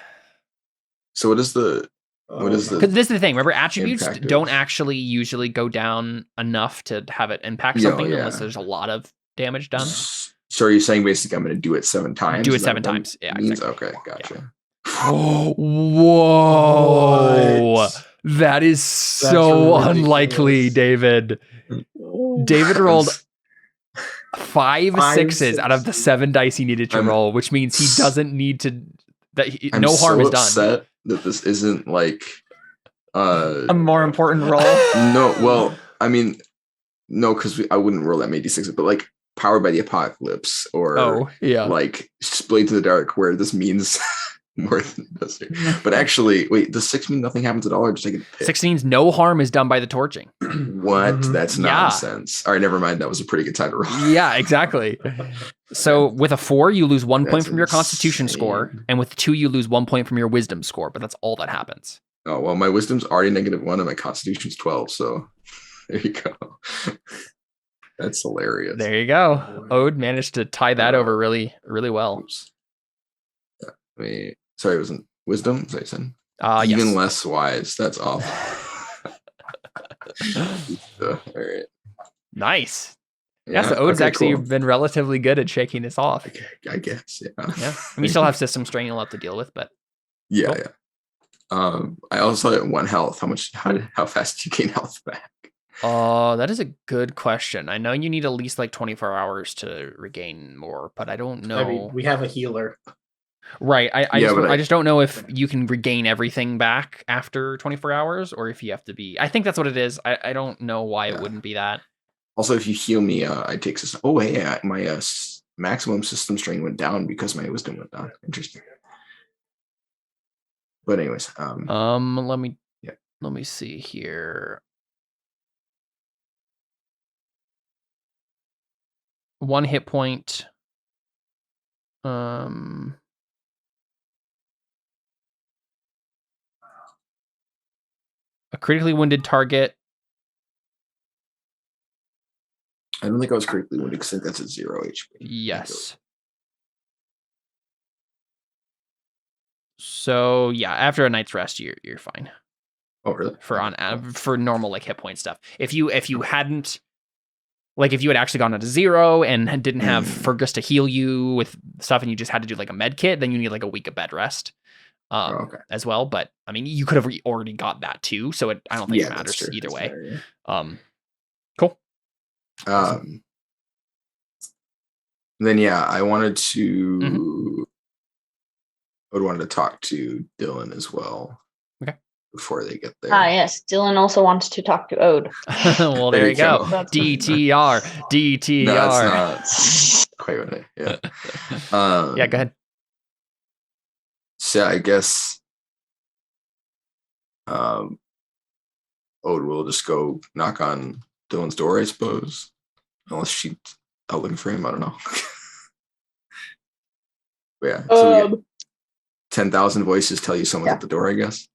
So what is the? Because this is the thing. Remember, attributes don't actually usually go down enough to have it impact something unless there's a lot of damage done. So are you saying basically I'm going to do it 7 times? Do it 7 times. Yeah. Exactly. Okay, gotcha. Yeah. Oh, whoa! What? That is so unlikely, David. David rolled 5 sixes out of the 7 dice he needed to roll, which means he doesn't need to. No harm is done. I'm so upset that this isn't like a more important roll. No, well, I mean, no, because I wouldn't roll that many d6s, but like Powered by the Apocalypse or like Blade to the Dark, where this means more than it does here. But actually, wait, does 6 mean nothing happens at all, or just take a pick? 6 means no harm is done by the torching. What? That's nonsense. All right, never mind. That was a pretty good time to roll. Yeah, exactly. So with a 4, you lose 1 point from your Constitution score, and with 2, you lose 1 point from your Wisdom score. But that's all that happens. Oh well, my Wisdom's already -1, and my Constitution's 12. So there you go. That's hilarious. There you go. Ode managed to tie that over really, really well. Oops. Yeah, sorry, it wasn't Wisdom. Sorry, son. Even less wise. That's awful. All right. Nice. Yeah, so Ode's actually been relatively good at shaking this off. I guess. Yeah. I mean, you still have system strain you'll have to deal with, but yeah, cool. I also had 1 health. How fast did you gain health back? Oh, that is a good question. I know you need at least like 24 hours to regain more, but I don't know. I mean, we have a healer. Right. I Yeah, just don't know if you can regain everything back after 24 hours or if you have to be. I think that's what it is. I don't know why it wouldn't be that. Also, if you heal me, I take system. Oh, hey, my maximum system strain went down because my wisdom went down. Interesting. But anyways, let me see here. 1 hit point. A critically wounded target. I don't think I was critically wounded because I think that's at 0 HP. Yes. So yeah, after a night's rest, you're fine. Oh, really? For normal like hit point stuff. If you hadn't, like if you had actually gone to 0 and didn't have Fergus to heal you with stuff, and you just had to do like a med kit, then you need like a week of bed rest. As well. But I mean, you could have already got that too, so I don't think it matters either way. Fair, yeah. Cool. Then I wanted to. I would want to talk to Dylan as well. Okay. Before they get there. Yes. Dylan also wants to talk to Ode. Well, there you go. DTR. DTR. No, that's not quite what yeah. Yeah, go ahead. So I guess Ode will just go knock on Dylan's door, I suppose. Unless she's out looking for him. I don't know. But yeah. So we get 10,000 voices tell you someone's at the door, I guess.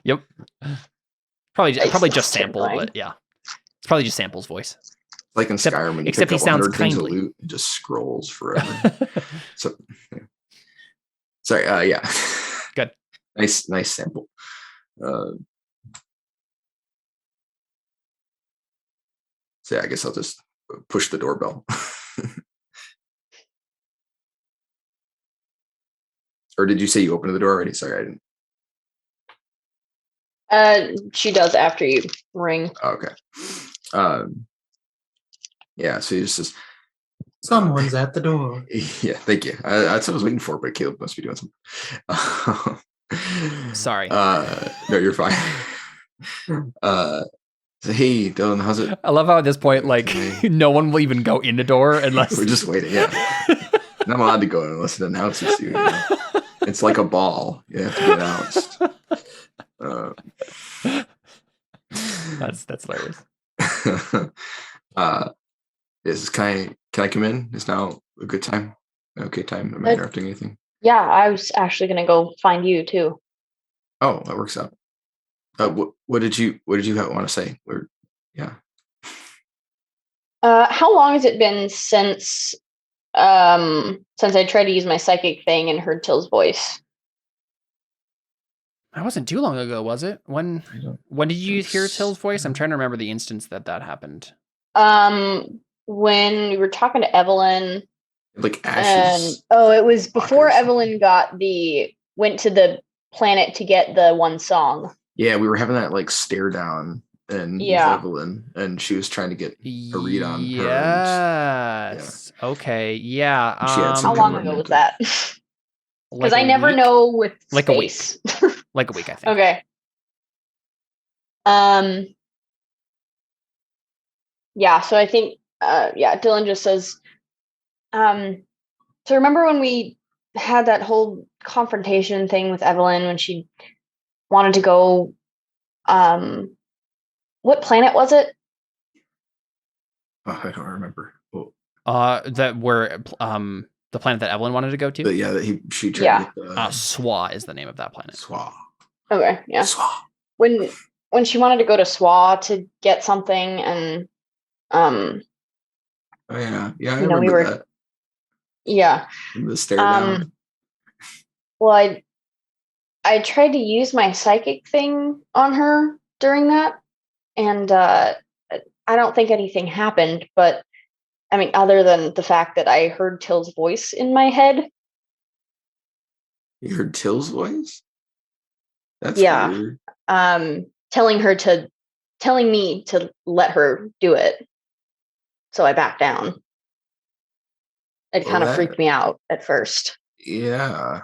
Yep. Probably just Sample, but yeah. It's probably just Sample's voice. Like in Skyrim, when you except pick he up sounds 100 things of kindly. loot, it just scrolls forever. So, yeah. Sorry, yeah. Good. Nice sample. So yeah, I guess I'll just push the doorbell. Or did you say you opened the door already? Sorry, I didn't. She does after you ring. Okay. Yeah, so he just says, Someone's at the door. Yeah, thank you. That's what I was waiting for, but Caleb must be doing something. Sorry. No, you're fine. So, hey, Dylan, how's it? I love how at this point, like, no one will even go in the door unless... We're just waiting, yeah. Not allowed to go in unless it announces you. It's like a ball. You have to be announced. That's hilarious. Can I come in? Is now a good time? Okay time? Am I interrupting anything? Yeah, I was actually gonna go find you too. Oh, that works out. What did you want to say? How long has it been since I tried to use my psychic thing and heard Till's voice? That wasn't too long ago, was it? When did you hear Till's voice? I'm trying to remember the instance that happened. When we were talking to Evelyn. Like ashes. It was before Evelyn went to the planet to get the one song. Yeah, we were having that like stare down and Evelyn, and she was trying to get a read on her. Yes. Okay. Yeah. How long ago was that? Because I never know with like space. A week. Like a week, I think. Okay. Yeah. So I think. Dylan just says. So remember when we had that whole confrontation thing with Evelyn when she wanted to go? What planet was it? Oh, I don't remember. That were the planet that Evelyn wanted to go to. But yeah, she tried. Yeah. Swa is the name of that planet. Swa. Okay, yeah. Swa. When she wanted to go to Swa to get something, and Oh yeah, I remember that. Yeah. The stare down. Well, I tried to use my psychic thing on her during that, and I don't think anything happened, but I mean, other than the fact that I heard Till's voice in my head. You heard Till's voice? That's yeah. weird. telling me to let her do it. So I backed down. It kind of freaked me out at first. Yeah.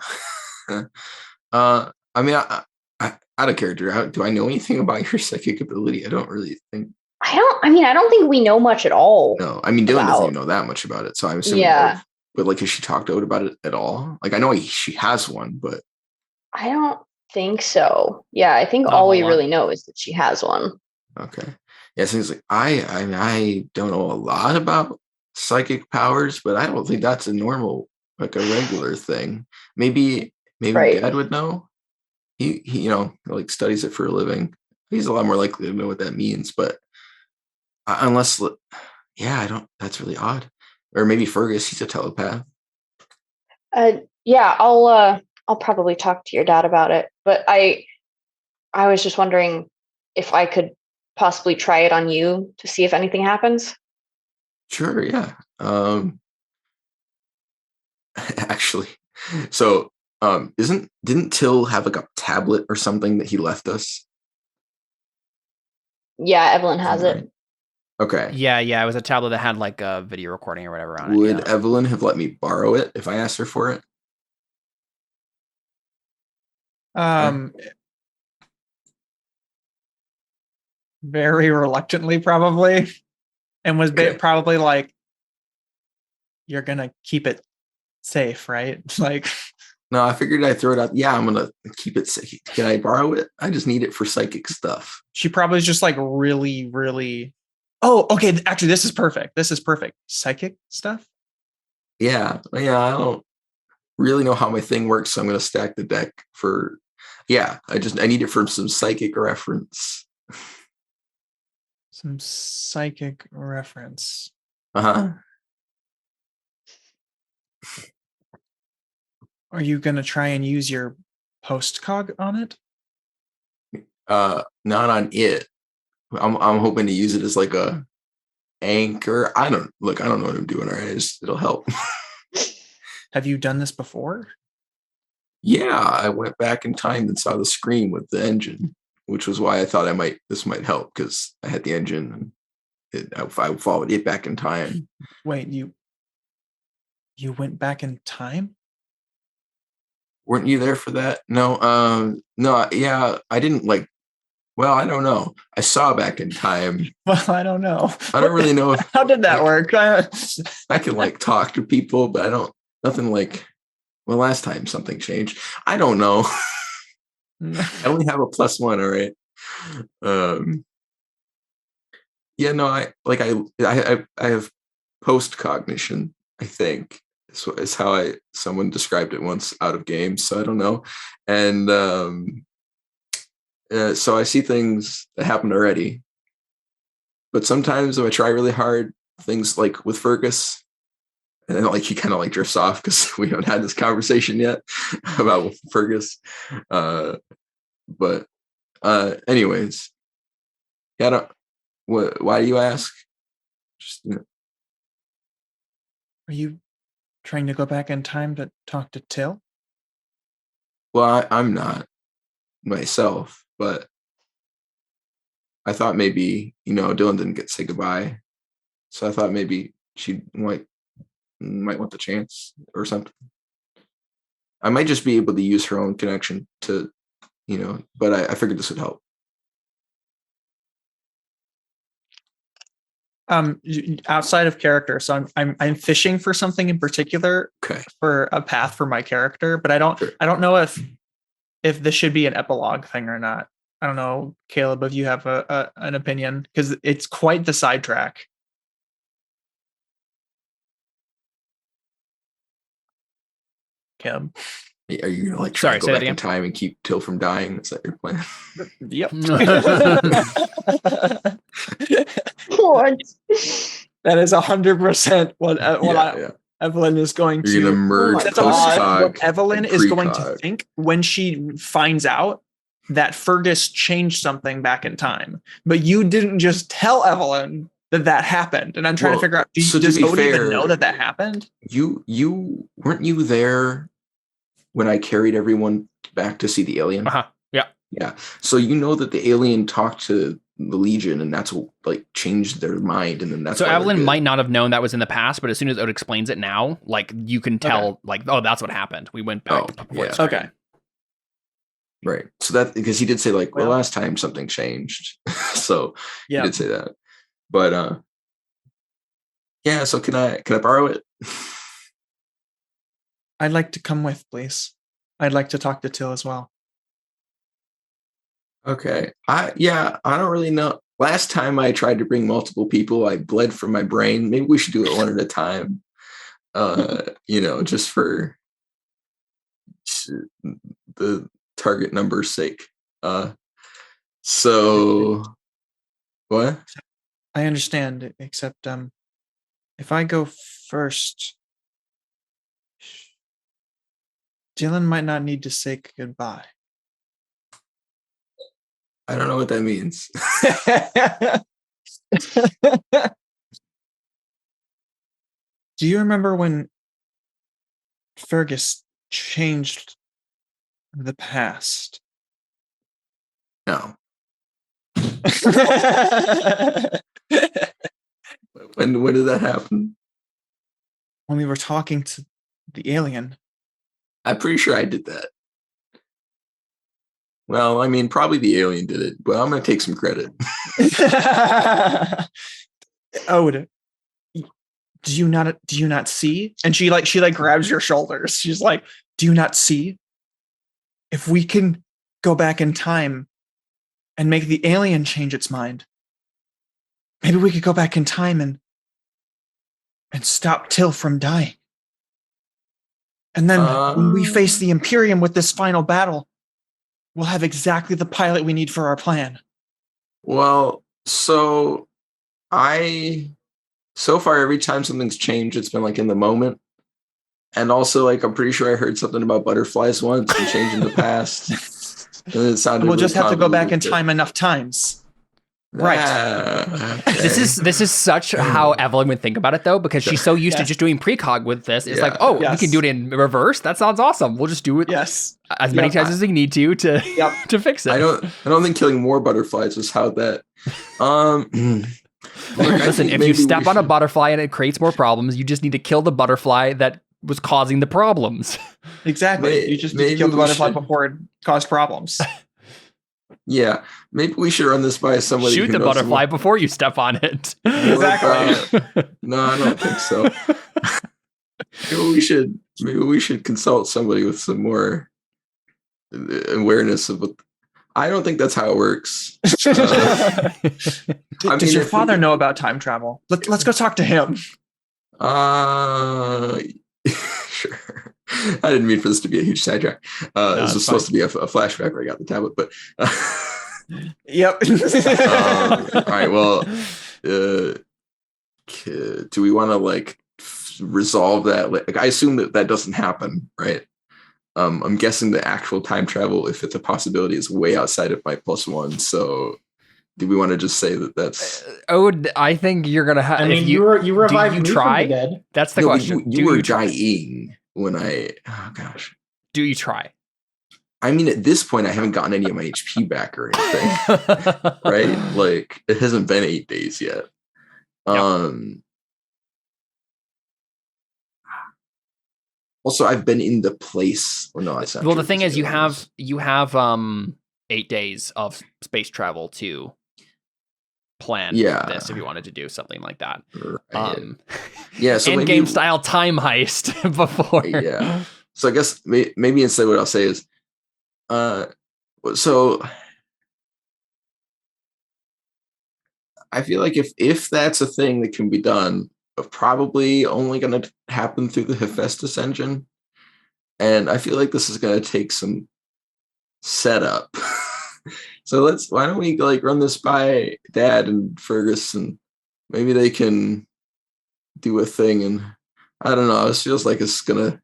I mean, I out of character, do I know anything about your psychic ability? I don't really think. I don't think we know much at all. No, I mean, Dylan doesn't even know that much about it, so I'm assuming. Yeah. But like, has she talked out about it at all? Like, I know she has one, but I don't think so. Yeah, I think all we really know is that she has one. Okay. Yeah, it seems like I don't know a lot about psychic powers, but I don't think that's a normal, like a regular thing. Maybe Right. Dad would know. He like studies it for a living. He's a lot more likely to know what that means, but unless, yeah, I don't. That's really odd. Or maybe Fergus, he's a telepath. Yeah, I'll probably talk to your dad about it. But I was just wondering if I could possibly try it on you to see if anything happens. Sure, yeah. Actually, so didn't Till have like a tablet or something that he left us? Yeah, Evelyn has it. Okay. Yeah, it was a tablet that had like a video recording or whatever on it. Would Evelyn have let me borrow it if I asked her for it? Very reluctantly, probably, and was probably like, "You're gonna keep it safe, right?" Like, no, I figured I'd throw it out. Yeah, I'm gonna keep it safe. Can I borrow it? I just need it for psychic stuff. She probably is just like really, really. Oh, okay. Actually, this is perfect. Psychic stuff. Yeah. I don't really know how my thing works, so I'm gonna stack the deck for. Yeah, I need it for some psychic reference. Some psychic reference. Uh-huh. Are you going to try and use your postcog on it? Not on it. I'm hoping to use it as like a anchor. I don't know what I'm doing. All right, it'll help. Have you done this before? Yeah, I went back in time and saw the screen with the engine, which was why I thought this might help, because I had the engine and I followed it back in time. Wait, you went back in time? Weren't you there for that? No, yeah, I didn't like. Well, I don't know. I saw back in time. Well, I don't know. I don't really know. How did that work? I can like talk to people, but nothing like. Well, last time something changed. I don't know. I only have a +1, all right. Yeah, no, I have post cognition, I think. Is how someone described it once out of game, so I don't know. And so I see things that happened already. But sometimes if I try really hard, things like with Fergus, and then like he kind of like drifts off because we haven't had this conversation yet about Fergus. But anyways, yeah. Why do you ask? Just, Are you trying to go back in time to talk to Till? Well, I'm not myself, but I thought maybe Dylan didn't get to say goodbye, so I thought maybe she might want the chance or something. I might just be able to use her own connection to, but I figured this would help. Outside of character, so I'm fishing for something in particular, for a path for my character, but I don't know if this should be an epilogue thing or not. I don't know, Caleb, if you have an opinion, because it's quite the sidetrack. Caleb, are you gonna like try to go back in time and keep Till from dying? Is that your plan? Yep. What? That is 100% what Evelyn is going to. You're gonna merge what Evelyn is going to think when she finds out that Fergus changed something back in time, but you didn't just tell Evelyn that happened. And I'm trying to figure out, does Odie even know that happened? Weren't you there when I carried everyone back to see the alien? Yeah. Yeah. So you know that the alien talked to the Legion, and that's what like changed their mind, and then that's So why they're Evelyn good. might not have known that was in the past, but as soon as Ode explains it now, like you can tell, Okay. like, oh, that's what happened. We went back Oh, to before yeah. the screen. Okay. Right. So that because he did say like, well, Well- last time something changed. So Yeah. he did say that. But yeah, so can I borrow it? I'd like to come with, please. I'd like to talk to Till as well. Okay. I don't really know. Last time I tried to bring multiple people, I bled from my brain. Maybe we should do it one at a time. Just for the target number's sake. So what? I understand, except if I go first, Dylan might not need to say goodbye. I don't know what that means. Do you remember when Fergus changed the past? No. When did that happen? When we were talking to the alien. I'm pretty sure I did that. Well, I mean, probably the alien did it, but I'm going to take some credit. Ode, do you not see? And she grabs your shoulders. She's like, do you not see? If we can go back in time and make the alien change its mind, maybe we could go back in time and stop Till from dying. And then when we face the Imperium with this final battle, we'll have exactly the pilot we need for our plan. Well, so far every time something's changed, it's been like in the moment. And also, like, I'm pretty sure I heard something about butterflies once and changing the past. And it sounded We'll just really have to go back in convoluted. time enough times. Right. Okay. This is such how Evelyn would think about it, though, because she's so used to Yes. just doing precog with this. It's Yeah. like, oh, we Yes. can do it in reverse. That sounds awesome. We'll just do it Yes. as many Yep. times as we need to Yep. to fix it. I don't think killing more butterflies was how that. Look, I Listen, think if maybe you we step on a should- butterfly and it creates more problems, you just need to kill the butterfly that was causing the problems. Exactly. You just need to kill the maybe we butterfly should- before it caused problems. Yeah, maybe we should run this by somebody. Shoot who the knows butterfly before you step on it. Exactly. No, I don't think so. Maybe we should consult somebody with some more awareness of what. I don't think that's how it works. I Does mean, your if we father could- know about time travel? Let's go talk to him. Sure. I didn't mean for this to be a huge sidetrack. This it's was supposed to be a flashback where I got the tablet, but Yep. all right. Well, do we want to like resolve that? Like, I assume that doesn't happen, right? I'm guessing the actual time travel, if it's a possibility, is way outside of my +1. So, do we want to just say that that's? I think you're gonna have. I mean, if you revived you me try? from the dead. That's the No, but question. you were try? dying when I. Oh gosh. Do you try? I mean, at this point, I haven't gotten any of my HP back or anything, right? Like, it hasn't been 8 days yet. Also, I've been in the place. Well, no, that's not Well, true, the thing because is, you the have 8 days of space travel to plan Yeah. this if you wanted to do something like that. Right. Yeah, so end maybe- game style time heist before. Yeah. So I guess maybe instead what I'll say is, so I feel like if that's a thing that can be done, probably only going to happen through the Hephaestus engine, and I feel like this is going to take some setup. So why don't we like run this by Dad and Fergus, and maybe they can do a thing, and I don't know. It feels like it's gonna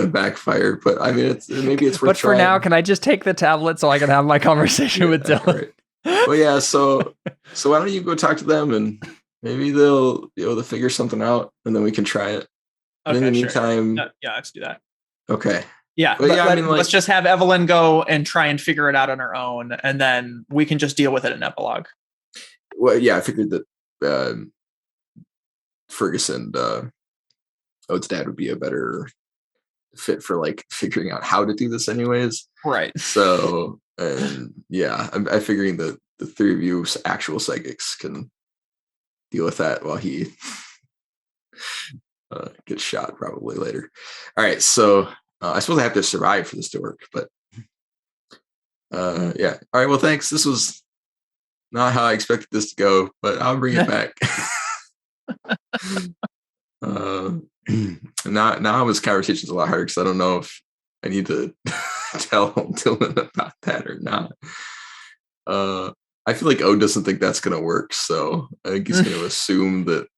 backfire, but I mean, maybe it's worth But for trying. now, can I just take the tablet so I can have my conversation with Dylan? Right. Well, yeah. So why don't you go talk to them, and maybe they'll be able to figure something out, and then we can try it. And in the Okay, sure. meantime, Yeah, let's do that. okay. Yeah, But yeah, I mean, let's just have Evelyn go and try and figure it out on her own, and then we can just deal with it in epilogue. Well, yeah, I figured that Fergus and Ode's dad would be a better fit for like figuring out how to do this, anyways. Right. So, and yeah, I'm figuring that the three of you actual psychics can deal with that while he gets shot probably later. All right, so I suppose I have to survive for this to work, but yeah. All right, well, thanks. This was not how I expected this to go, but I'll bring it back. Now this conversation's a lot harder because I don't know if I need to tell Dylan about that or not. I feel like Ode doesn't think that's gonna work, so I think he's gonna assume that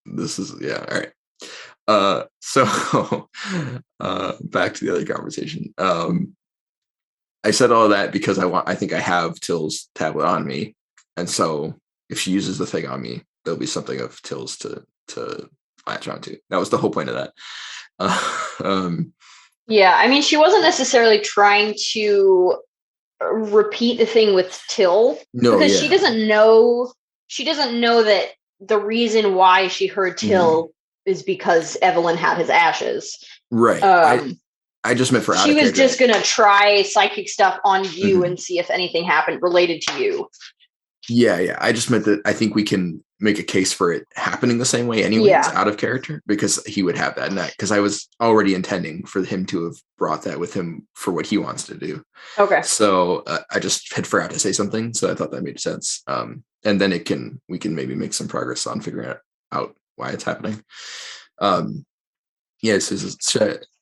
this is all right. So back to the other conversation. I said all of that because I think I have Till's tablet on me, and so if she uses the thing on me, there'll be something of Till's to latch onto. That was the whole point of that. Yeah, I mean, she wasn't necessarily trying to repeat the thing with Till because she doesn't know that the reason why she heard Till is because Evelyn had his ashes. Right. I just meant for she was just gonna try psychic stuff on you and see if anything happened related to you. Yeah. I just meant that I think we can make a case for it happening the same way anyways, out of character, because he would have that in that, because I was already intending for him to have brought that with him for what he wants to do. Okay. So I just had forgot to say something, so I thought that made sense. And then we can maybe make some progress on figuring out why it's happening. So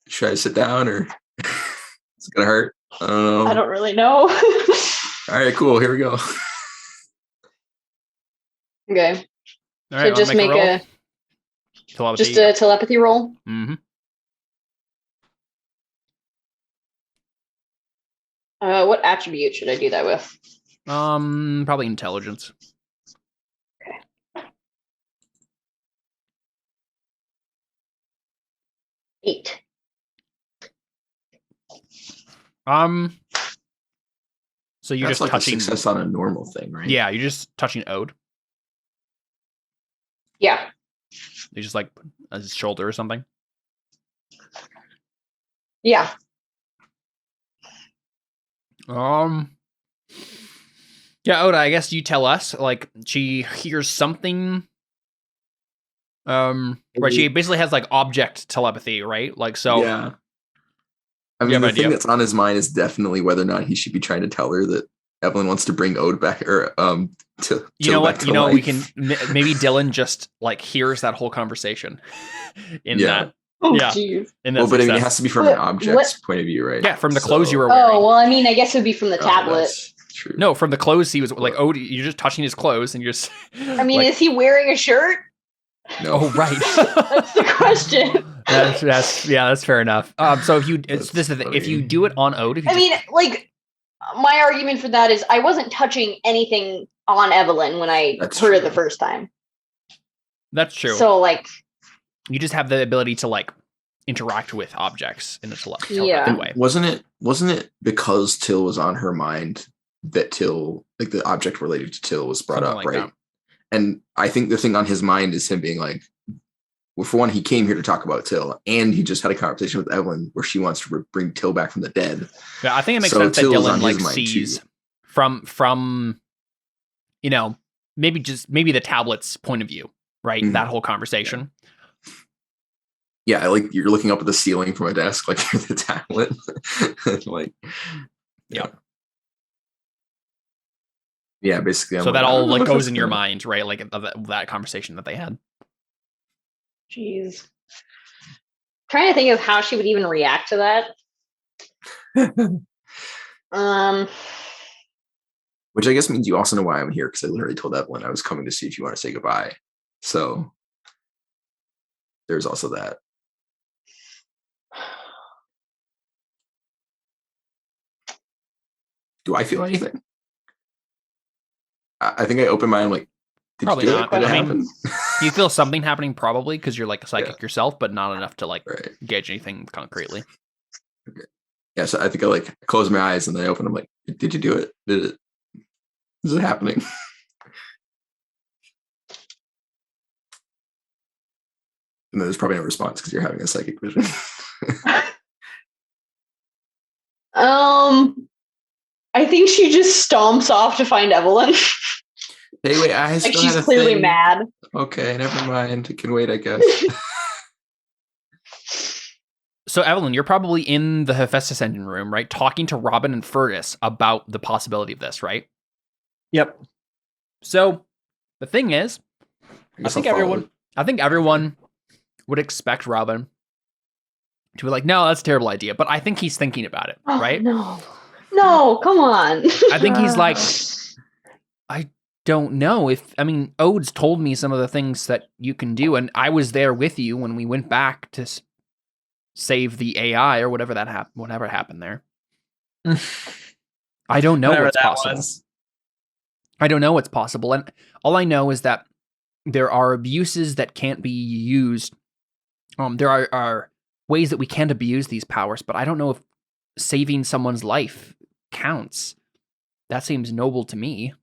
should I sit down or it's gonna hurt? I don't know. I don't really know. All right, cool. Here we go. Okay. All right, so just make a telepathy roll. Mm-hmm. What attribute should I do that with? Probably intelligence. Okay. 8. So you're That's just like touching a success on a normal thing, right? Yeah, you're just touching Ode. Yeah. You just like his shoulder or something. Yeah. Yeah, Oda, I guess you tell us. Like, she hears something. Right, she basically has like object telepathy, right? Like, so. Yeah. I mean, the thing that's on his mind is definitely whether or not he should be trying to tell her that Evelyn wants to bring Ode back, or to you know what? You know, life. we can maybe Dylan just like hears that whole conversation in that. Oh, yeah. Geez. In that Well, but I mean, it has to be from an object's point of view, right? Yeah, from the clothes you were wearing. Oh, well, I mean, I guess it would be from the tablet. True. No, from the clothes he was like. Oh, you're just touching his clothes, and you're just. I mean, is he wearing a shirt? No. Oh, right. That's the question. That's fair enough. So if you, if you do it on Ode, my argument for that is I wasn't touching anything on Evelyn when I heard it the first time. That's true. So like, you just have the ability to like interact with objects in a telepathic way. Wasn't it because Till was on her mind that Till, like the object related to Till, was brought up, right? That. And I think the thing on his mind is him being like, well, for one, he came here to talk about Till, and he just had a conversation with Evelyn where she wants to bring Till back from the dead. Yeah, I think it makes sense that Dylan like sees from maybe the tablet's point of view, right? Mm-hmm. That whole conversation. Yeah, like you're looking up at the ceiling from a desk, like you're the tablet. like, yeah, basically. So that all like goes in your mind, right? Like that conversation that they had. Jeez. Trying to think of how she would even react to that. Which I guess means you also know why I'm here, because I literally told Evelyn I was coming to see if you want to say goodbye. So there's also that. Do I feel anything? I think I opened mine like Did Probably you do not. it? Did it I mean, happen? You feel something happening probably because you're like a psychic yourself, but not enough to like Right. gauge anything concretely. Yeah, so I think I like close my eyes and then I open. I'm like, did you do it? Is it happening? And then there's probably no response because you're having a psychic vision. I think she just stomps off to find Evelyn. Hey, wait, I Like still she's had a clearly thing. mad. Okay, never mind. It can wait, I guess. So Evelyn, you're probably in the Hephaestus engine room, right? Talking to Robin and Fergus about the possibility of this, right? Yep. So the thing is, I guess think I'll follow everyone would expect Robin to be like, no, that's a terrible idea. But I think he's thinking about it, Oh, right? No, come on. I think he's like, I don't know Ode's told me some of the things that you can do, and I was there with you when we went back to save the AI or whatever whatever happened there. I don't know what's possible. I don't know what's possible, and all I know is that there are abuses that can't be used. There are ways that we can't abuse these powers, but I don't know if saving someone's life counts. That seems noble to me.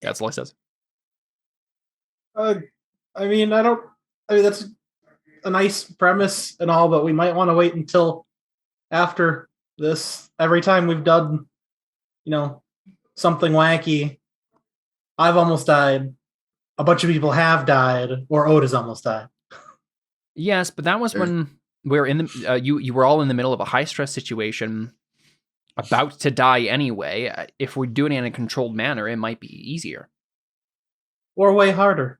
Yeah, that's all he says. I mean, that's a nice premise and all, but we might want to wait until after this. Every time we've done, something wacky, I've almost died. A bunch of people have died, or Ode has almost died. Yes, but that was when we were in the you were all in the middle of a high stress situation, about to die anyway. If we're doing it in a controlled manner, it might be easier. Or way harder.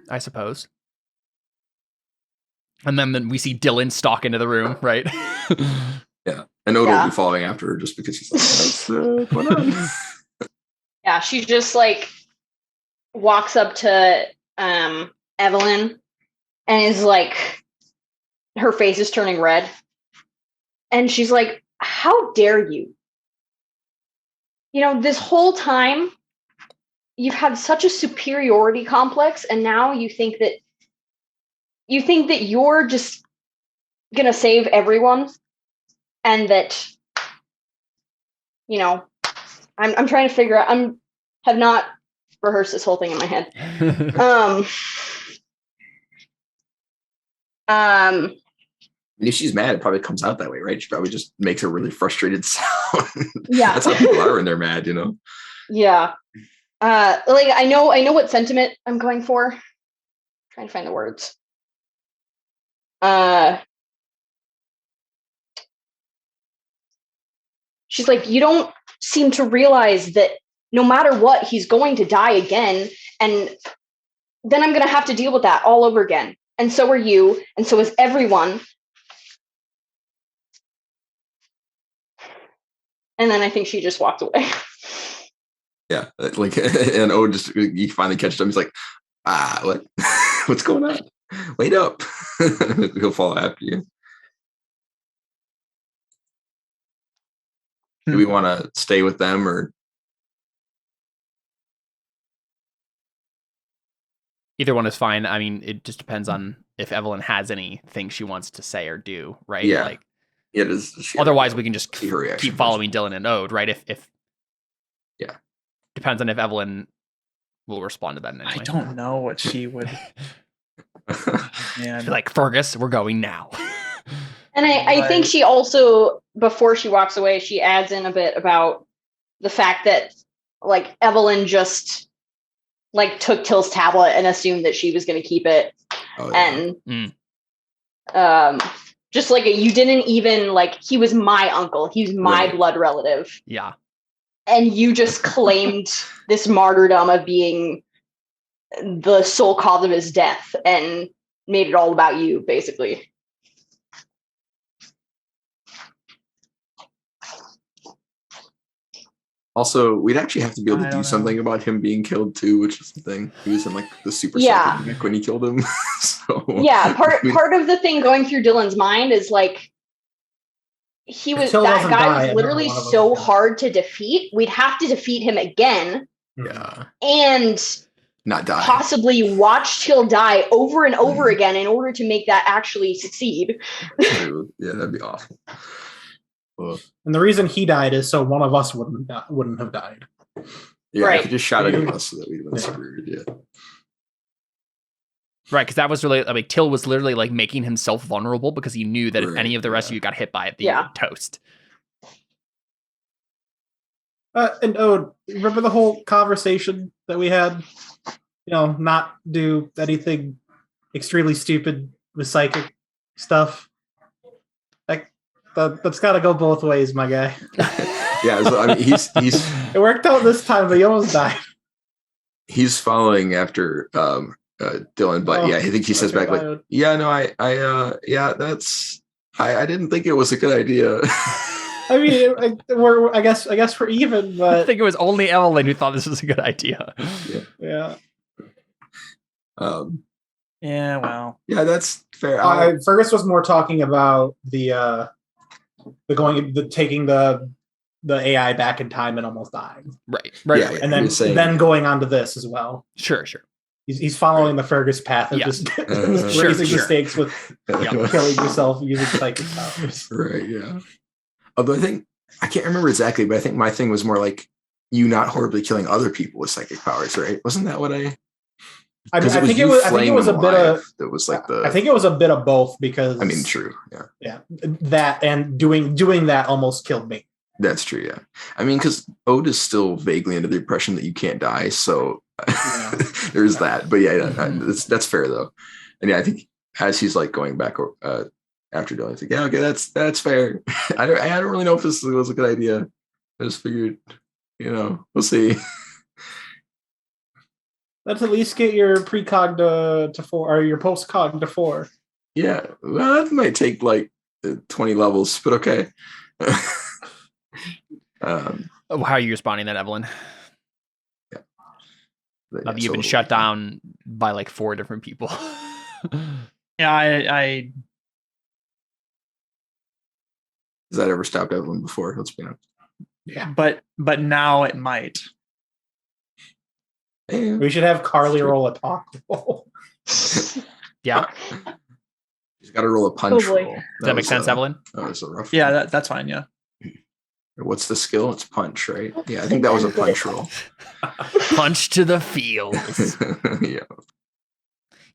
I suppose. And then we see Dylan stalk into the room, right? Yeah. And Oda will be following after her just because she's like, what's going on? Yeah, she just like walks up to Evelyn and is like, her face is turning red. And she's like, how dare you? This whole time you've had such a superiority complex, and now you think that you're just gonna save everyone, and that I'm trying to figure out. Have not rehearsed this whole thing in my head. And if she's mad, it probably comes out that way, right? She probably just makes a really frustrated sound. Yeah. That's how people are when they're mad, Yeah. I know what sentiment I'm going for. I'm trying to find the words. She's like, you don't seem to realize that no matter what, he's going to die again, and then I'm going to have to deal with that all over again. And so are you, and so is everyone. And then I think she just walked away. Yeah, and Owen you finally catch him. He's like, what? What's going on? Wait up. He'll follow after you. Do we want to stay with them or? Either one is fine. I mean, it just depends on if Evelyn has anything she wants to say or do, right? Yeah. Otherwise, we can just keep following Dylan and Ode, right? If depends on if Evelyn will respond to that in any way. I don't know what she would. Man. Like, Fergus, we're going now. And I think she also, before she walks away, she adds in a bit about the fact that like Evelyn just like took Till's tablet and assumed that she was going to keep it. Oh, yeah. And just like you didn't even like, he was my uncle. He was my blood relative. Yeah. And you just claimed this martyrdom of being the sole cause of his death and made it all about you, basically. Also, we'd actually have to be able to do something about him being killed too, which is the thing. He was in like the super psychic when he killed him. So Yeah, part of the thing going through Dylan's mind is like that guy was literally so hard to defeat. We'd have to defeat him again. Yeah. And not die. Possibly watch till die over and over again in order to make that actually succeed. Yeah, that'd be awful. And the reason he died is so one of us wouldn't have died. Yeah, right. He just shot at us so that we'd been screwed. Yeah. Right, because that was really, I mean, Till was literally like making himself vulnerable because he knew that if any of the rest of you got hit by it, you would toast. And remember the whole conversation that we had? Not do anything extremely stupid with psychic stuff. Like that's got to go both ways, my guy. Yeah, so, I mean, he's it worked out this time, but he almost died. He's following after Dylan, but I think he says back like, I didn't think it was a good idea. I mean, I guess we're even, but I think it was only Evelyn who thought this was a good idea. Yeah. Yeah, well. Yeah, that's fair. Fergus was more talking about the taking the AI back in time and almost dying. Right. Yeah, and then going on to this as well. Sure. He's following the Fergus path of just raising the stakes with killing yourself using psychic powers. Right, yeah. Although I can't remember exactly, but I think my thing was more like you not horribly killing other people with psychic powers, right? Wasn't that what I think it was a bit of that was like I think it was a bit of both because I mean, true, yeah, that and doing that almost killed me. That's true, yeah. I mean, because Ode is still vaguely under the impression that you can't die, so there's that. But that's fair though. And I think as he's like going back after Dylan, he's like, okay, that's fair. I don't really know if this was a good idea. I just figured, we'll see. Let's at least get your precog to 4 or your postcog to 4. Yeah, well, that might take like 20 levels, but okay. How are you responding to that, Evelyn? You've been shut down by like 4 different people. Yeah, I Has that ever stopped Evelyn before? Let's be honest. Yeah, but now it might. We should have Carly roll a talk roll. Yeah. She's got to roll a punch roll. Does that make sense, Evelyn? That was a rough. Yeah, that's fine. Yeah. What's the skill? It's punch, right? Yeah, I think that was a punch roll. Punch to the feels. Yeah.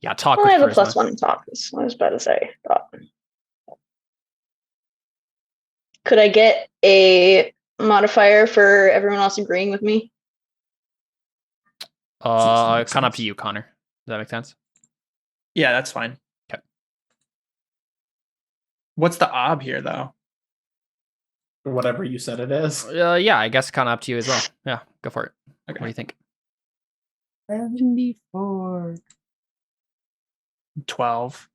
Yeah, talk. I have a +1 in talk. I was about to say. Could I get a modifier for everyone else agreeing with me? It's kind of up to you, Connor. Does that make sense? Yeah, that's fine. Okay. What's the ob here, though? Or whatever you said it is. Yeah, I guess kind of up to you as well. Yeah, go for it. Okay. What do you think? 74. 12.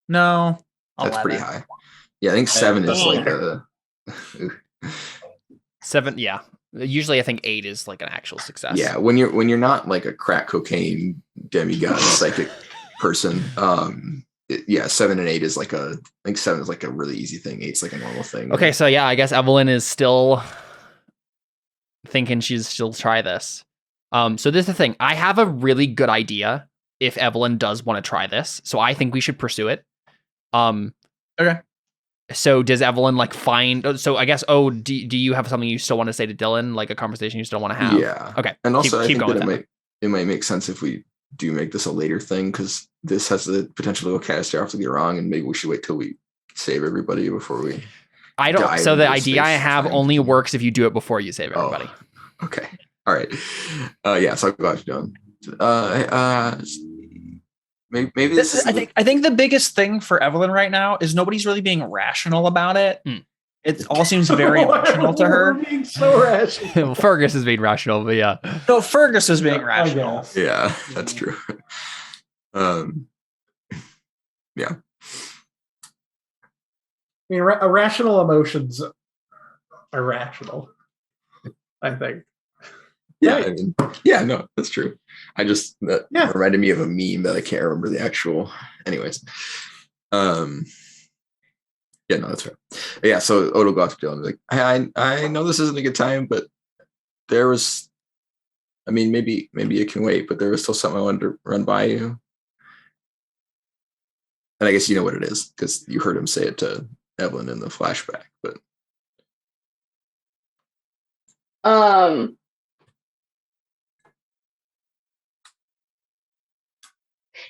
No. 11. That's pretty high. Yeah, I think 7 is like a... 7, yeah. Usually I think 8 is like an actual success. Yeah, when you're not like a crack cocaine demigod psychic person, 7 and 8 is like I think 7 is like a really easy thing. 8's like a normal thing. Okay, so yeah, I guess Evelyn is still thinking she'll try this. So this is the thing. I have a really good idea if Evelyn does want to try this. So I think we should pursue it. Okay. So does Evelyn like find? So I guess. Oh, do you have something you still want to say to Dylan? Like a conversation you still want to have? Yeah. Okay. And also, keep I going think that it might make sense if we do make this a later thing because this has the potential to go catastrophically wrong, and maybe we should wait till we save everybody before we. I don't. So the idea I have only works if you do it before you save everybody. Oh, okay. All right. Yeah. So I'll go after Dylan. Maybe this is. I think the biggest thing for Evelyn right now is nobody's really being rational about it. It all seems very emotional to her. Being so rational. Well, Fergus is being rational, but yeah. No, Fergus is being rational. Yeah, that's true. Yeah. I mean, irrational emotions are rational, I think. Yeah, Right. I mean, yeah, no, that's true. That reminded me of a meme that I can't remember the actual. Anyways, yeah, no, that's right. Yeah, so Odo goes up to Dylan, like, I know this isn't a good time, but there was, I mean, maybe it can wait, but there was still something I wanted to run by you. And I guess you know what it is because you heard him say it to Evelyn in the flashback. But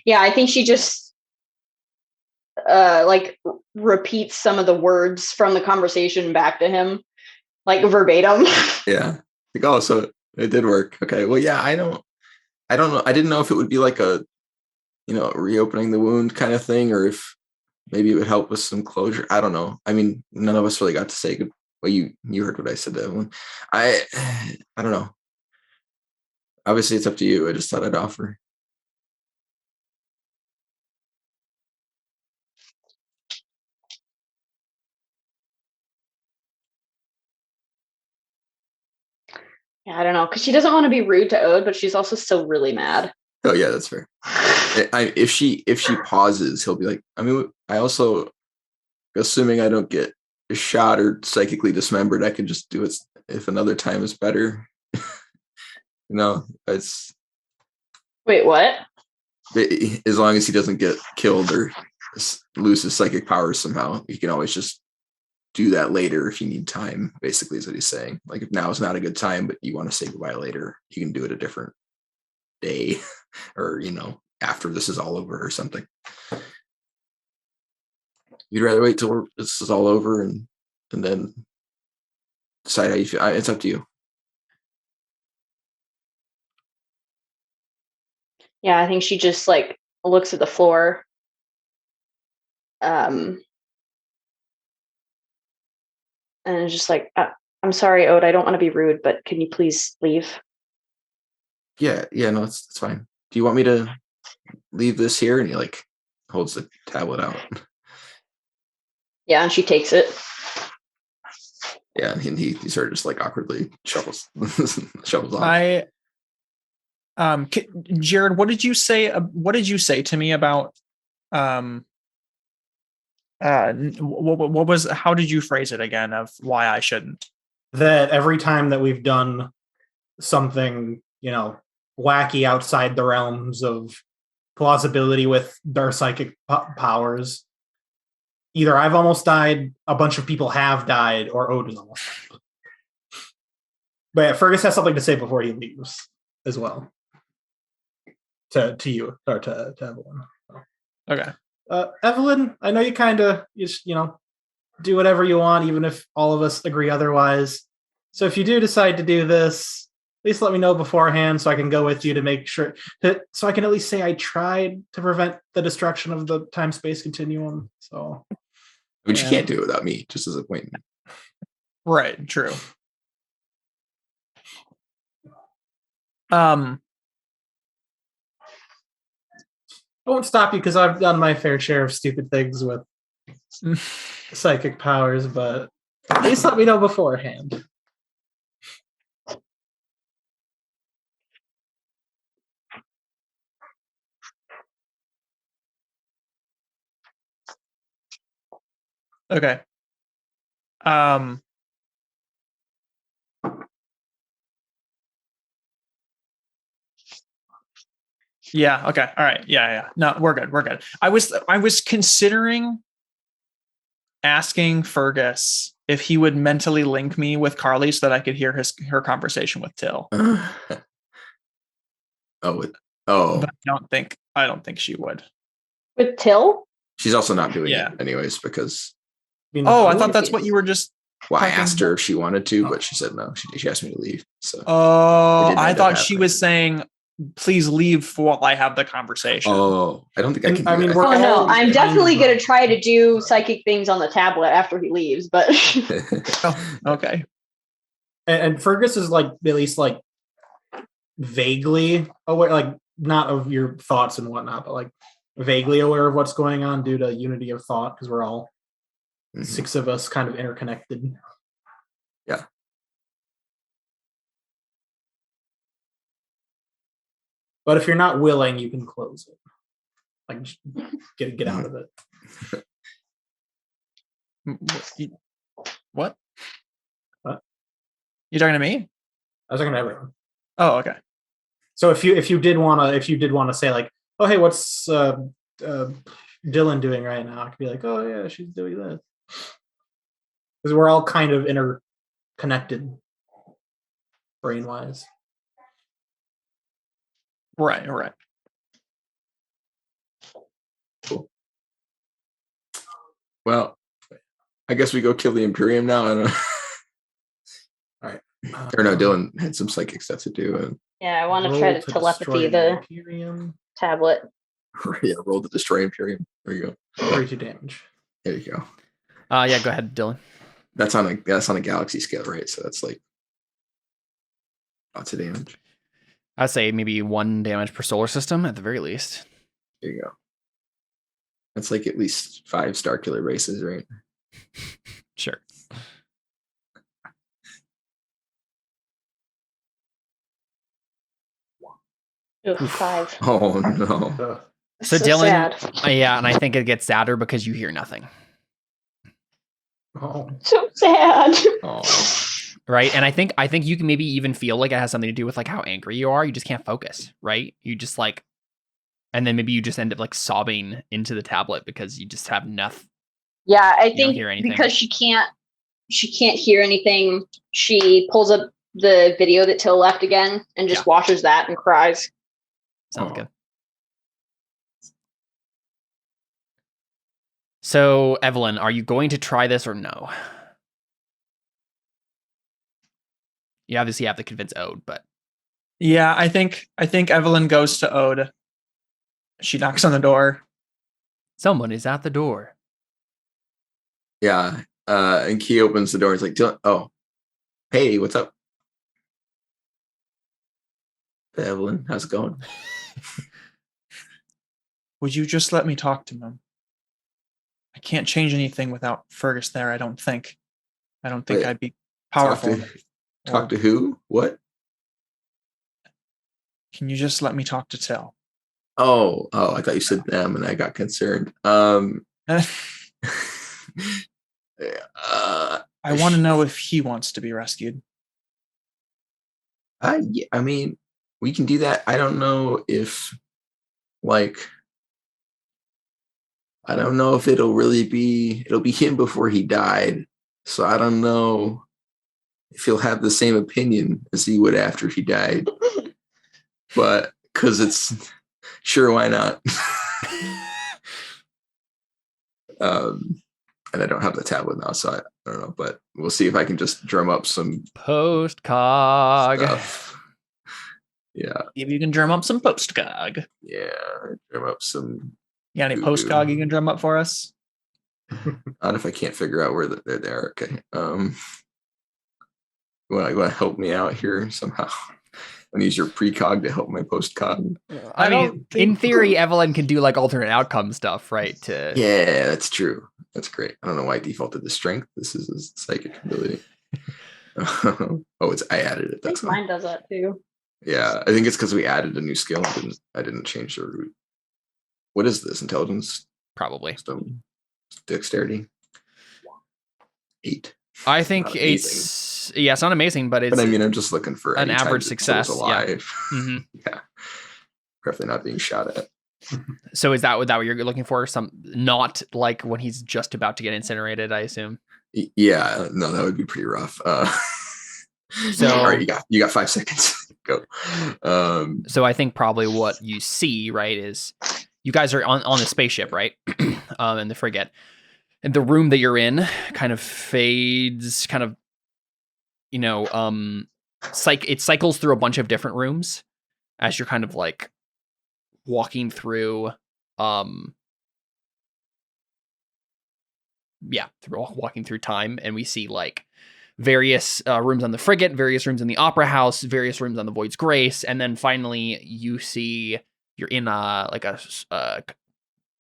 yeah, I think she just like repeats some of the words from the conversation back to him, like verbatim. Yeah, like, oh, so it did work. Okay, well, yeah, I don't know. I didn't know if it would be like a, reopening the wound kind of thing, or if maybe it would help with some closure. I don't know. I mean, none of us really got to say good. Well, you heard what I said to Evelyn. I don't know. Obviously, it's up to you. I just thought I'd offer. Yeah, I don't know, because she doesn't want to be rude to Ode, but she's also still really mad. Oh yeah, that's fair. If she pauses, he'll be like, I mean, I also, assuming I don't get shot or psychically dismembered, I can just do it if another time is better. It's wait, what? As long as he doesn't get killed or lose his psychic powers somehow, he can always just do that later if you need time, basically is what he's saying. Like, if now is not a good time, but you want to say goodbye later, you can do it a different day or, after this is all over or something. You'd rather wait till this is all over and then decide how you feel. It's up to you. Yeah, I think she just like looks at the floor. And is just like, I'm sorry, Ode, I don't want to be rude, but can you please leave? Yeah, no, it's fine. Do you want me to leave this here? And he like holds the tablet out. Yeah, and she takes it. Yeah, and he sort of just like awkwardly shovels off. Jared, what did you say? What did you say to me about what was, how did you phrase it again of why I shouldn't? That every time that we've done something, wacky outside the realms of plausibility with their psychic powers, either I've almost died, a bunch of people have died, or Odin almost died. But yeah, Fergus has something to say before he leaves as well. To you, or to Evelyn. Okay. Evelyn, I know you kind of, do whatever you want, even if all of us agree otherwise. So if you do decide to do this, at least let me know beforehand so I can go with you to make sure, so I can at least say I tried to prevent the destruction of the time-space continuum. So, you can't do it without me, just as a point. Right. True. I won't stop you because I've done my fair share of stupid things with psychic powers, but at least let me know beforehand. Okay. Yeah. Okay. All right. Yeah. No, we're good. I was considering asking Fergus if he would mentally link me with Carly so that I could hear her conversation with Till. But I don't think she would. With Till? She's also not doing it anyways because. I thought that's what you were just. Well, I asked her if she wanted to, but she said no. She asked me to leave. So. I thought she was saying, "Please leave while I have the conversation." Oh, I don't think I can. I'm definitely going to try to do psychic things on the tablet after he leaves. But okay. And Fergus is like at least like vaguely aware, like not of your thoughts and whatnot, but like vaguely aware of what's going on due to unity of thought because we're all 6 of us kind of interconnected. Yeah. But if you're not willing, you can close it. Like just get out of it. What? What? You talking to me? I was talking to everyone. Oh, okay. So if you did want to say like, oh hey, what's Dylan doing right now? I could be like, oh yeah, she's doing this. Because we're all kind of interconnected brain-wise. Right. Cool. Well, I guess we go kill the Imperium now. I don't know. All right. Or no, Dylan had some psychic stuff to do. And Yeah, I want to try to telepathy the Imperium. tablet. yeah, roll to destroy Imperium. There you go. 32 damage. There you go. Yeah, go ahead, Dylan. That's on a galaxy scale, right? So that's like lots of damage. I'd say maybe 1 damage per solar system at the very least. There you go. That's like at least 5 Starkiller races, right? Sure. Ugh, 5. Oh no. Ugh. So So Dylan, sad. yeah, and I think it gets sadder because you hear nothing. Oh. So sad. Oh. Right. And I think you can maybe even feel like it has something to do with like how angry you are. You just can't focus, right? You just like, and then maybe you just end up like sobbing into the tablet because you just have nothing. Yeah, I don't think hear anything. because she can't hear anything, she pulls up the video that Till left again and just watches that and cries. Sounds good. So Evelyn, are you going to try this or no? You obviously have to convince Ode, but Yeah, I think Evelyn goes to Ode. She knocks on the door. someone is at the door. Yeah. And Key opens the door. It's like, Dylan, oh, hey, what's up? Evelyn, how's it going? Would you just let me talk to him? I can't change anything without Fergus there, I don't think. Wait, I'd be powerful. Talk to who? What? Can you just let me talk to Till? Oh, I thought you said them and I got concerned. I want to know if he wants to be rescued. Yeah, I mean, we can do that. I don't know if it'll be him before he died. So I don't know if he'll have the same opinion as he would after he died. But because it's sure, why not? And I don't have the tablet now, so I don't know, but we'll see if I can just drum up some Postcog. stuff. Yeah. If you can drum up some postcog. Yeah. Drum up some. You got any postcog you can drum up for us? Not if I can't figure out where they're there. Okay. You want to help me out here somehow? And use your precog to help my postcog. I mean, in theory, Evelyn can do like alternate outcome stuff, right? Yeah, that's true. That's great. I don't know why I defaulted to strength. This is a psychic ability. I added it. I think mine does that too. Yeah, I think it's because we added a new skill. I didn't change the root. What is this? Intelligence? Probably. Wisdom? Dexterity? 8. I think it's not amazing, but it's. But I mean, I'm just looking for an average success. Alive. Yeah. Mm-hmm. Yeah. Preferably not being shot at. So is that what you're looking for? Some not like when he's just about to get incinerated, I assume. Yeah, no, that would be pretty rough. So all right, you got 5 seconds. Go. So I think probably what you see, right, is you guys are on the spaceship, right? In the frigate. And the room that you're in kind of fades, kind of, it cycles through a bunch of different rooms as you're kind of like walking through, walking through time, and we see like various rooms on the frigate, various rooms in the opera house, various rooms on the Void's Grace, and then finally you see you're in a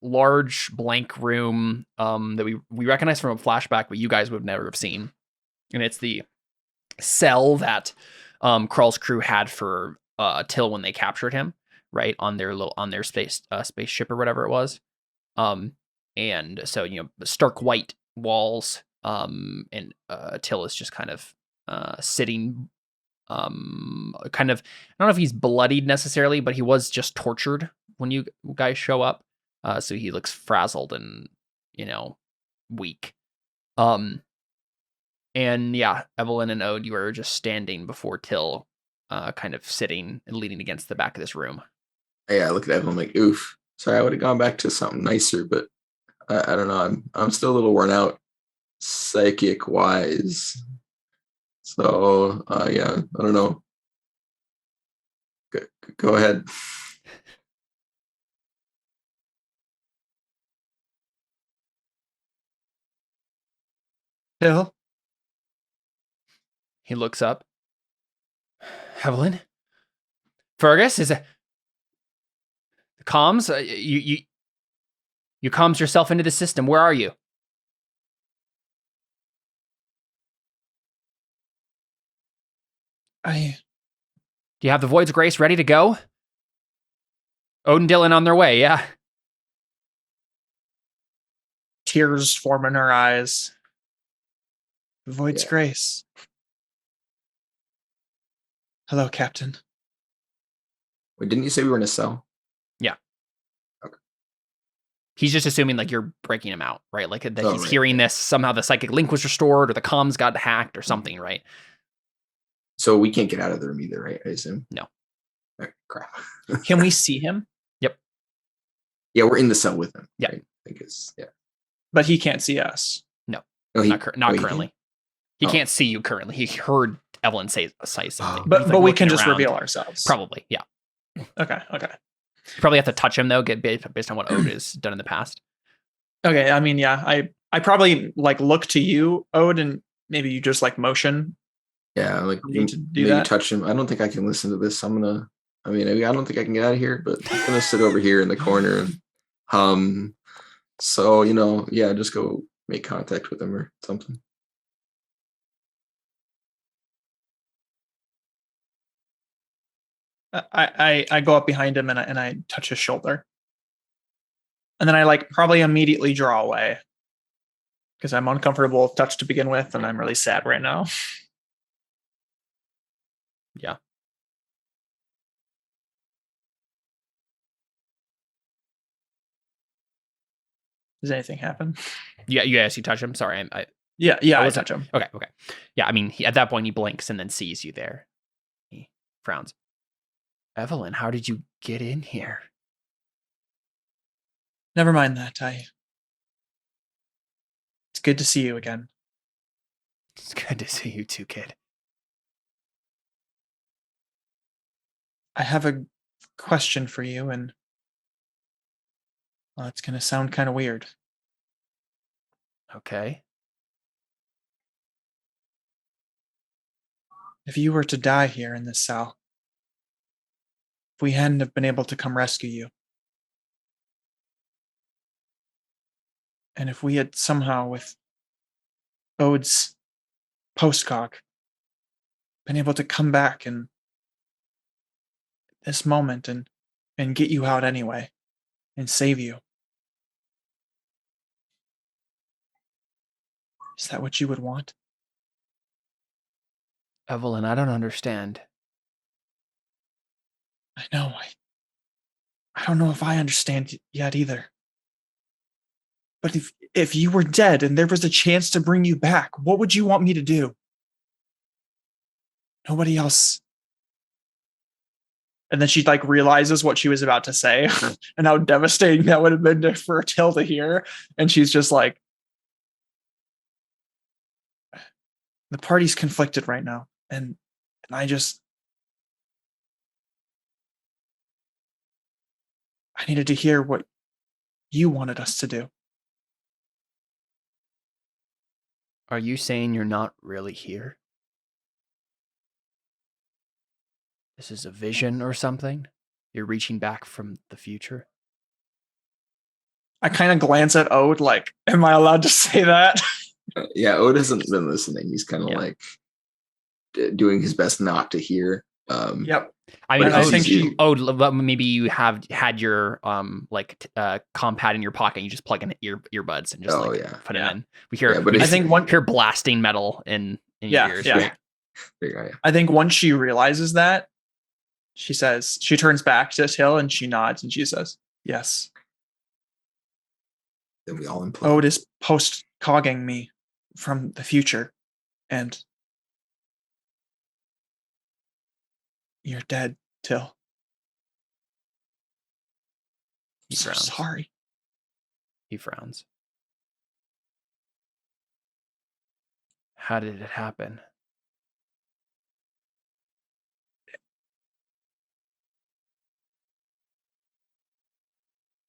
large blank room that we recognize from a flashback, but you guys would never have seen, and it's the cell that Krall's crew had for Till when they captured him, right, on their spaceship or whatever it was. And so, stark white walls, and Till is just kind of sitting, kind of, I don't know if he's bloodied necessarily, but he was just tortured when you guys show up. So he looks frazzled and, weak. And yeah, Evelyn and Ode, you are just standing before Till, kind of sitting and leaning against the back of this room. Yeah, I look at Evelyn like, oof. Sorry, I would have gone back to something nicer, but I don't know. I'm still a little worn out, psychic wise. So yeah, I don't know. Go ahead. Till? He looks up. Evelyn? Fergus, is it the comms? You comms yourself into the system. Where are you? Do you have the Void's Grace ready to go? Ode and Dylan on their way, yeah. Tears form in her eyes. The Void's Grace. Hello, Captain. Wait, didn't you say we were in a cell? Yeah. Okay. He's just assuming like you're breaking him out, right? Like that he's right. hearing this, somehow the psychic link was restored or the comms got hacked or something, right? So we can't get out of the room either, right? I assume. No. Okay, crap. Can we see him? Yep. Yeah, we're in the cell with him. Yeah. Right? I think it's But he can't see us. No. Oh, Not currently. He Oh. can't see you currently. He heard Evelyn say something. But He's, like, we can looking just around. reveal ourselves. Probably, yeah. Okay. You probably have to touch him though, based on what Ode has done in the past. Okay. I mean, yeah. I probably like look to you, Ode, and maybe you just like motion. Yeah, like You need to do maybe that? touch him. I don't think I can listen to this. I don't think I can get out of here, but I'm gonna sit over here in the corner and hum. So, yeah, just go make contact with him or something. I go up behind him and I touch his shoulder. And then I like probably immediately draw away. Because I'm uncomfortable with touch to begin with, and I'm really sad right now. Yeah. Does anything happen? Yeah, you touch him. Sorry, Yeah, I was touch him. Okay. Yeah, I mean, at that point, he blinks and then sees you there. He frowns. Evelyn, how did you get in here? Never mind that. It's good to see you again. It's good to see you too, kid. I have a question for you, and well, it's gonna sound kind of weird. Okay. If you were to die here in this cell, if we hadn't have been able to come rescue you, and if we had somehow, with Ode's postcog, been able to come back in this moment and get you out anyway and save you, is that what you would want? Evelyn, I don't understand. I know. I don't know if I understand yet either. But if you were dead and there was a chance to bring you back, what would you want me to do? Nobody else. And then she like realizes what she was about to say and how devastating that would have been for Till to hear. And she's just like, the party's conflicted right now. And I needed to hear what you wanted us to do. Are you saying you're not really here? This is a vision or something? You're reaching back from the future? I kind of glance at Ode like, am I allowed to say that? Yeah, Ode hasn't been listening. He's kind of like doing his best not to hear. Yep. I mean, But it's I think easy. but maybe you have had your compad in your pocket and you just plug in earbuds and just put it Yeah. in. We Yeah, but we I it's think hear blasting metal in your Yeah, ears, yeah. right? yeah. I think once she realizes that, she turns back to Till and she nods and she says, "Yes, Then we all implode. Ode is post-cogging me from the future, and you're dead, Till. He So frowns. sorry." He frowns. How did it happen?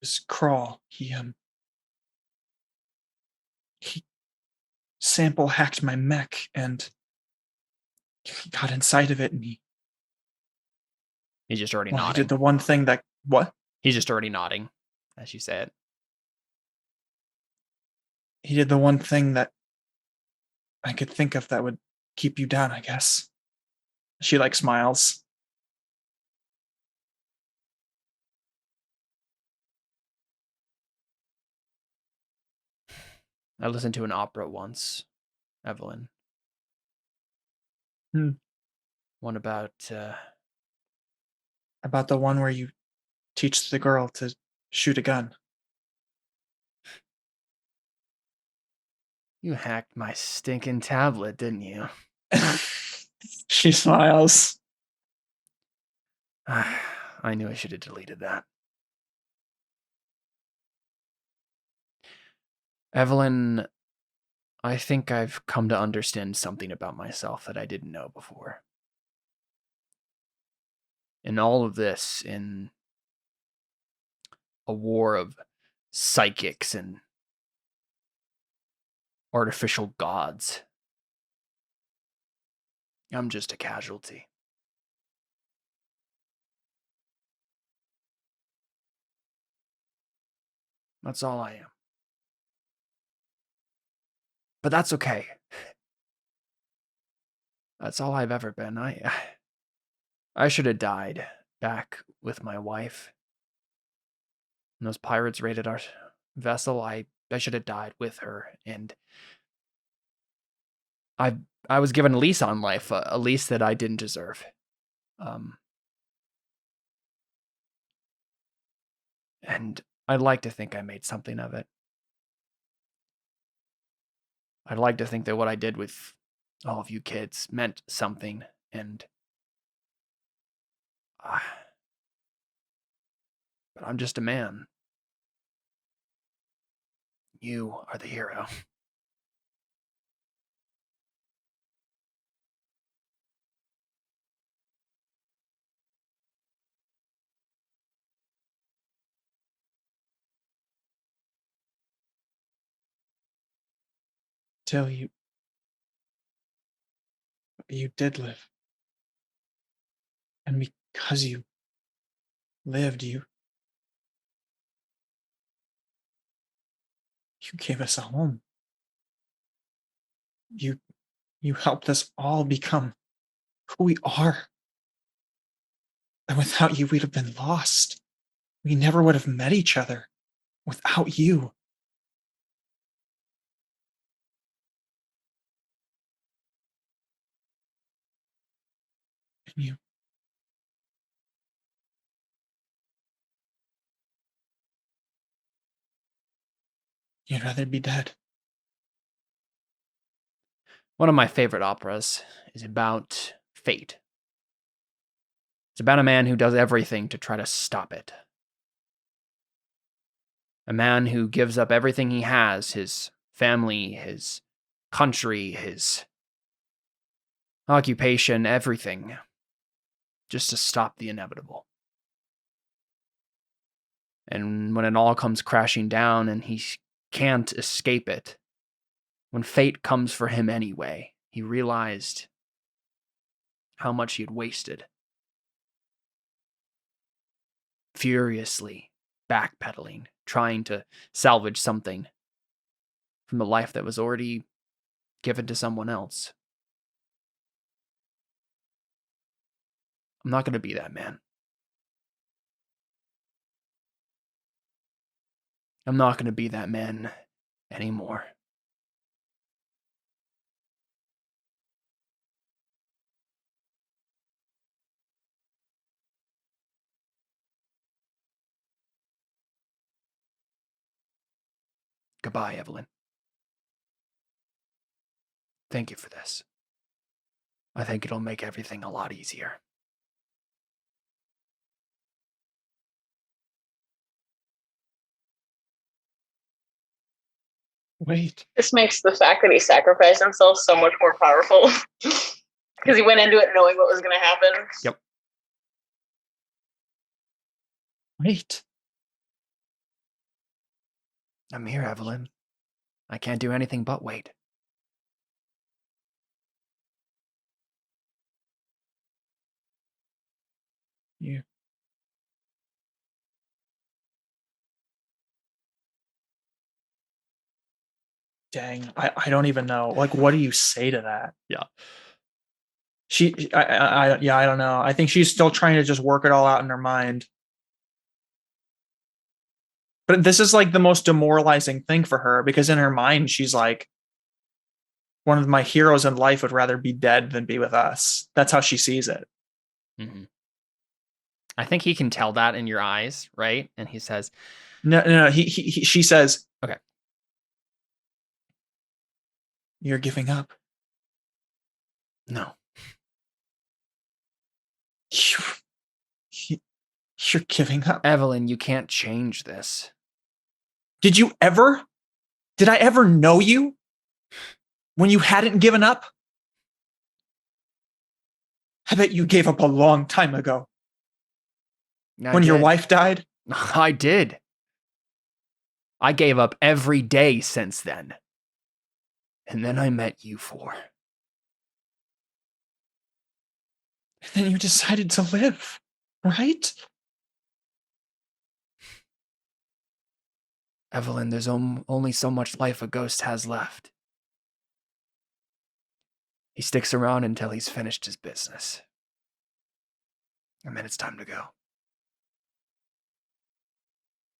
This Crawl, he sample hacked my mech and he got inside of it and He's just already he nodding. did the one thing that what? He's just already nodding as you say it. He did the one thing that I could think of that would keep you down, I guess. She smiles. I listened to an opera once, Evelyn. One about the one where you teach the girl to shoot a gun. you hacked my stinking tablet, didn't you? She smiles. I knew I should have deleted that. Evelyn, I think I've come to understand something about myself that I didn't know before. In all of this, in a war of psychics and artificial gods, I'm just a casualty. That's all I am. But that's okay. That's all I've ever been. I should have died back with my wife. When those pirates raided our vessel, I should have died with her. And I was given a lease on life, a lease that I didn't deserve. And I'd like to think I made something of it. I'd like to think that what I did with all of you kids meant something, and but I'm just a man. You are the hero. Till you did live. And because you lived, you gave us a home. You helped us all become who we are. And without you, we'd have been lost. We never would have met each other without you. And you'd rather be dead. One of my favorite operas is about fate. It's about a man who does everything to try to stop it. A man who gives up everything he has, his family, his country, his occupation, everything, just to stop the inevitable. And when it all comes crashing down and he can't escape it, when fate comes for him anyway, he realized how much he had wasted. Furiously backpedaling, trying to salvage something from the life that was already given to someone else. I'm not going to be that man. I'm not going to be that man anymore. Goodbye, Evelyn. Thank you for this. I think it'll make everything a lot easier. Wait. This makes the fact that he sacrificed himself so much more powerful. Because he went into it knowing what was going to happen. Yep. Wait. I'm here, Evelyn. I can't do anything but wait. You. Dang, I don't even know. Like, what do you say to that? Yeah. I don't know. I think she's still trying to just work it all out in her mind. But this is like the most demoralizing thing for her, because in her mind, she's like, one of my heroes in life would rather be dead than be with us. That's how she sees it. Mm-hmm. I think he can tell that in your eyes, right? And he says, No. She says, okay. You're giving up. No. You're giving up. Evelyn, you can't change this. Did I ever know you when you hadn't given up? I bet you gave up a long time ago. When your wife died? I did. I gave up every day since then. And then I met you four. And then you decided to live, right? Evelyn, there's only so much life a ghost has left. He sticks around until he's finished his business. And then it's time to go.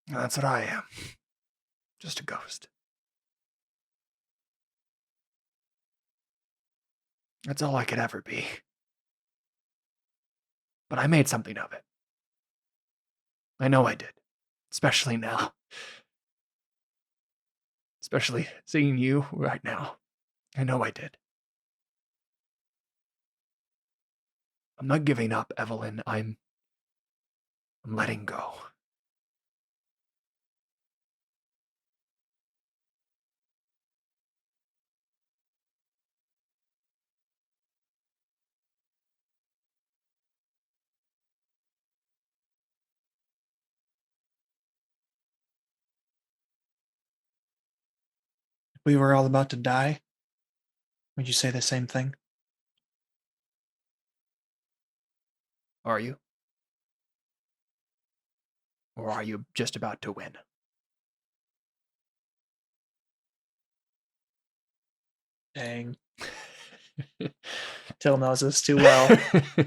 And that's what I am. Just a ghost. That's all I could ever be. But I made something of it. I know I did. Especially now. Especially seeing you right now. I know I did. I'm not giving up, Evelyn. I'm letting go. If we were all about to die, would you say the same thing? Are you? Or are you just about to win? Dang. Till knows this too well. This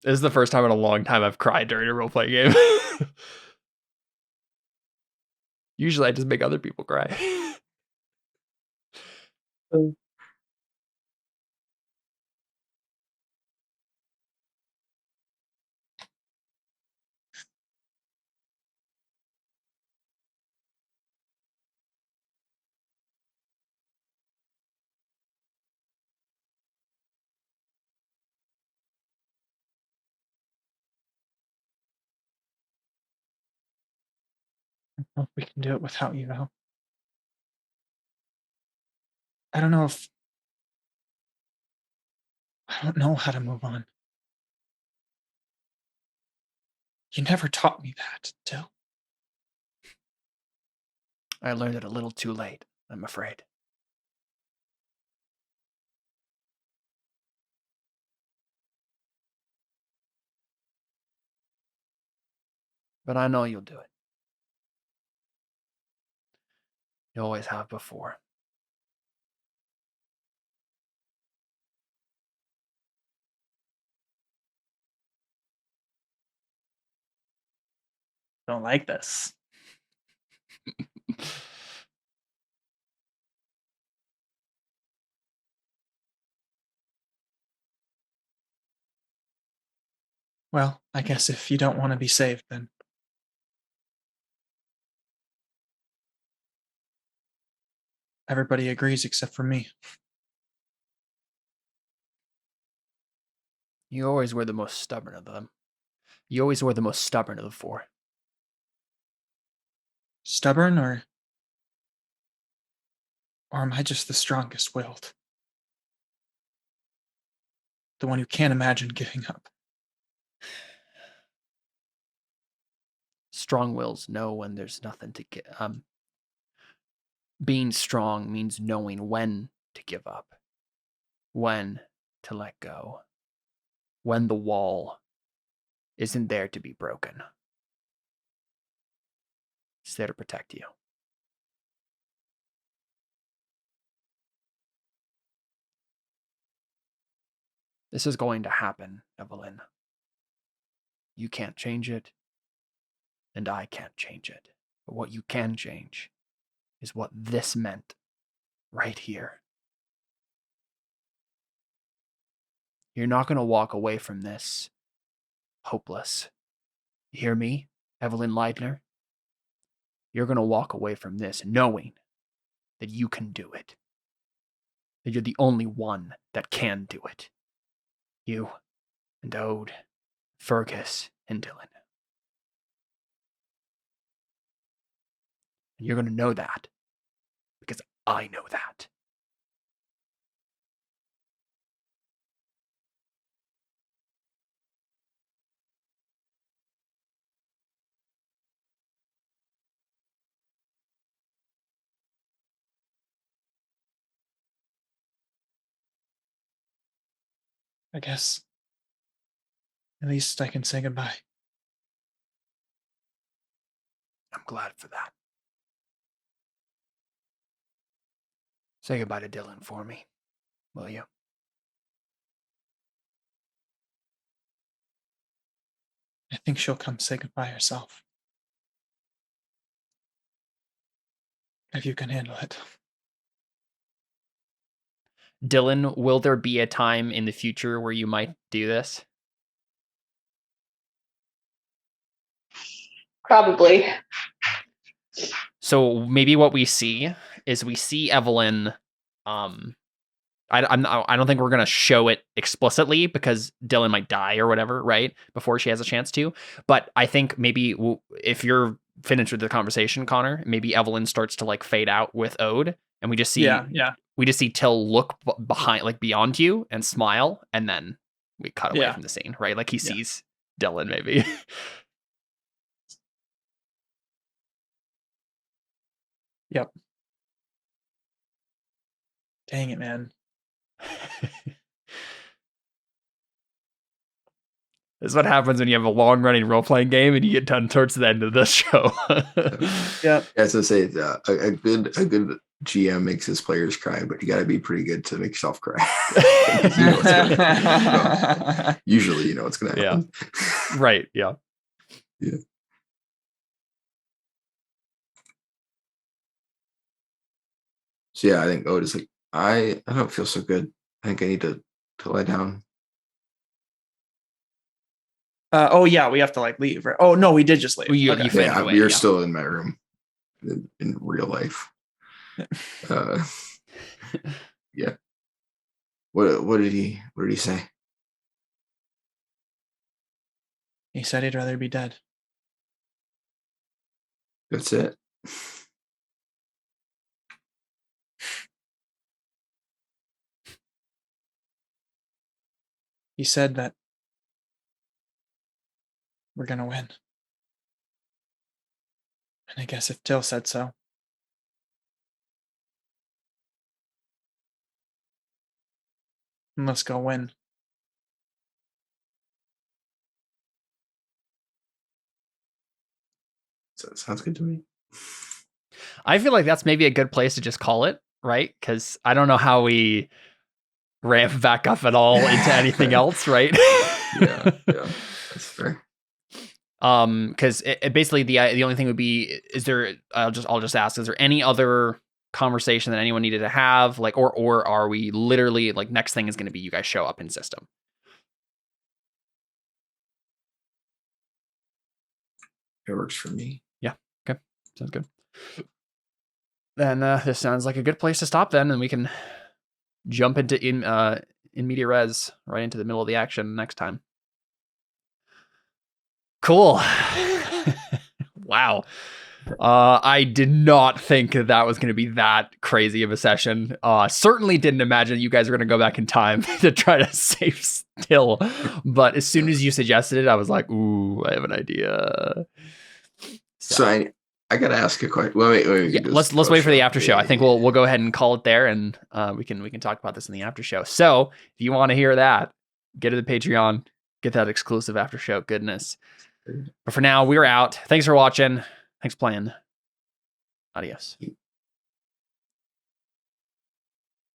is the first time in a long time I've cried during a role-playing game. Usually I just make other people cry. I don't know if we can do it without you, though. I don't know how to move on. You never taught me that, Till. I learned it a little too late, I'm afraid. But I know you'll do it. You always have before. Don't like this. Well, I guess if you don't want to be saved, then everybody agrees except for me. You always were the most stubborn of them. You always were the most stubborn of the four. Stubborn, or am I just the strongest willed? The one who can't imagine giving up. Strong wills know when there's nothing to get. Being strong means knowing when to give up, when to let go, when the wall isn't there to be broken. It's there to protect you. This is going to happen, Evelyn. You can't change it, and I can't change it. But what you can change is what this meant right here. You're not going to walk away from this hopeless. You hear me, Evelyn Leidner? You're going to walk away from this knowing that you can do it. That you're the only one that can do it. You and Ode, Fergus and Dylan. And you're going to know that because I know that. I guess at least I can say goodbye. I'm glad for that. Say goodbye to Dylan for me, will you? I think she'll come say goodbye herself. If you can handle it. Dylan, will there be a time in the future where you might do this? Probably. So maybe what we see is we see Evelyn. I don't think we're gonna show it explicitly because Dylan might die or whatever, right? Before she has a chance to. But I think maybe if you're finished with the conversation, Connor, maybe Evelyn starts to like fade out with Ode, and we just see we just see Till look behind, like beyond you, and smile, and then we cut away from the scene, right? Like he sees Dylan, maybe. Yep. Dang it, man. This is what happens when you have a long-running role-playing game and you get done towards the end of the show. Yeah. As I say, a good GM makes his players cry, but you got to be pretty good to make yourself cry. Usually, you know what's going to happen. Yeah. Right. Yeah. Yeah. So yeah, I think Ode is like, I don't feel so good. I think I need to lie down. Oh yeah, we have to like leave, right? Oh no, we did just leave. You Yeah, you're still in my room in real life. Yeah. What did he say? He said he'd rather be dead. That's it. He said that we're gonna win. And I guess if Till said so. Let's go win. So it sounds good to me. I feel like that's maybe a good place to just call it, right? Because I don't know how we ramp back up at all into anything else, right? Yeah, that's fair. Because basically the only thing would be, is there? I'll just ask: is there any other conversation that anyone needed to have, like, or are we literally like next thing is going to be you guys show up in system? It works for me. Yeah. Okay. Sounds good. Then this sounds like a good place to stop then, and we can jump into in media res right into the middle of the action next time. Cool. Wow. I did not think that was going to be that crazy of a session. Certainly didn't imagine you guys were going to go back in time to try to save still. But as soon as you suggested it, I was like, ooh, I have an idea. So I got to ask a question. Well, wait, yeah, let's wait for the after show. I think we'll go ahead and call it there, and we can talk about this in the after show. So if you want to hear that, get to the Patreon, get that exclusive after show goodness. But for now, we're out. Thanks for watching. Thanks for playing. Adios.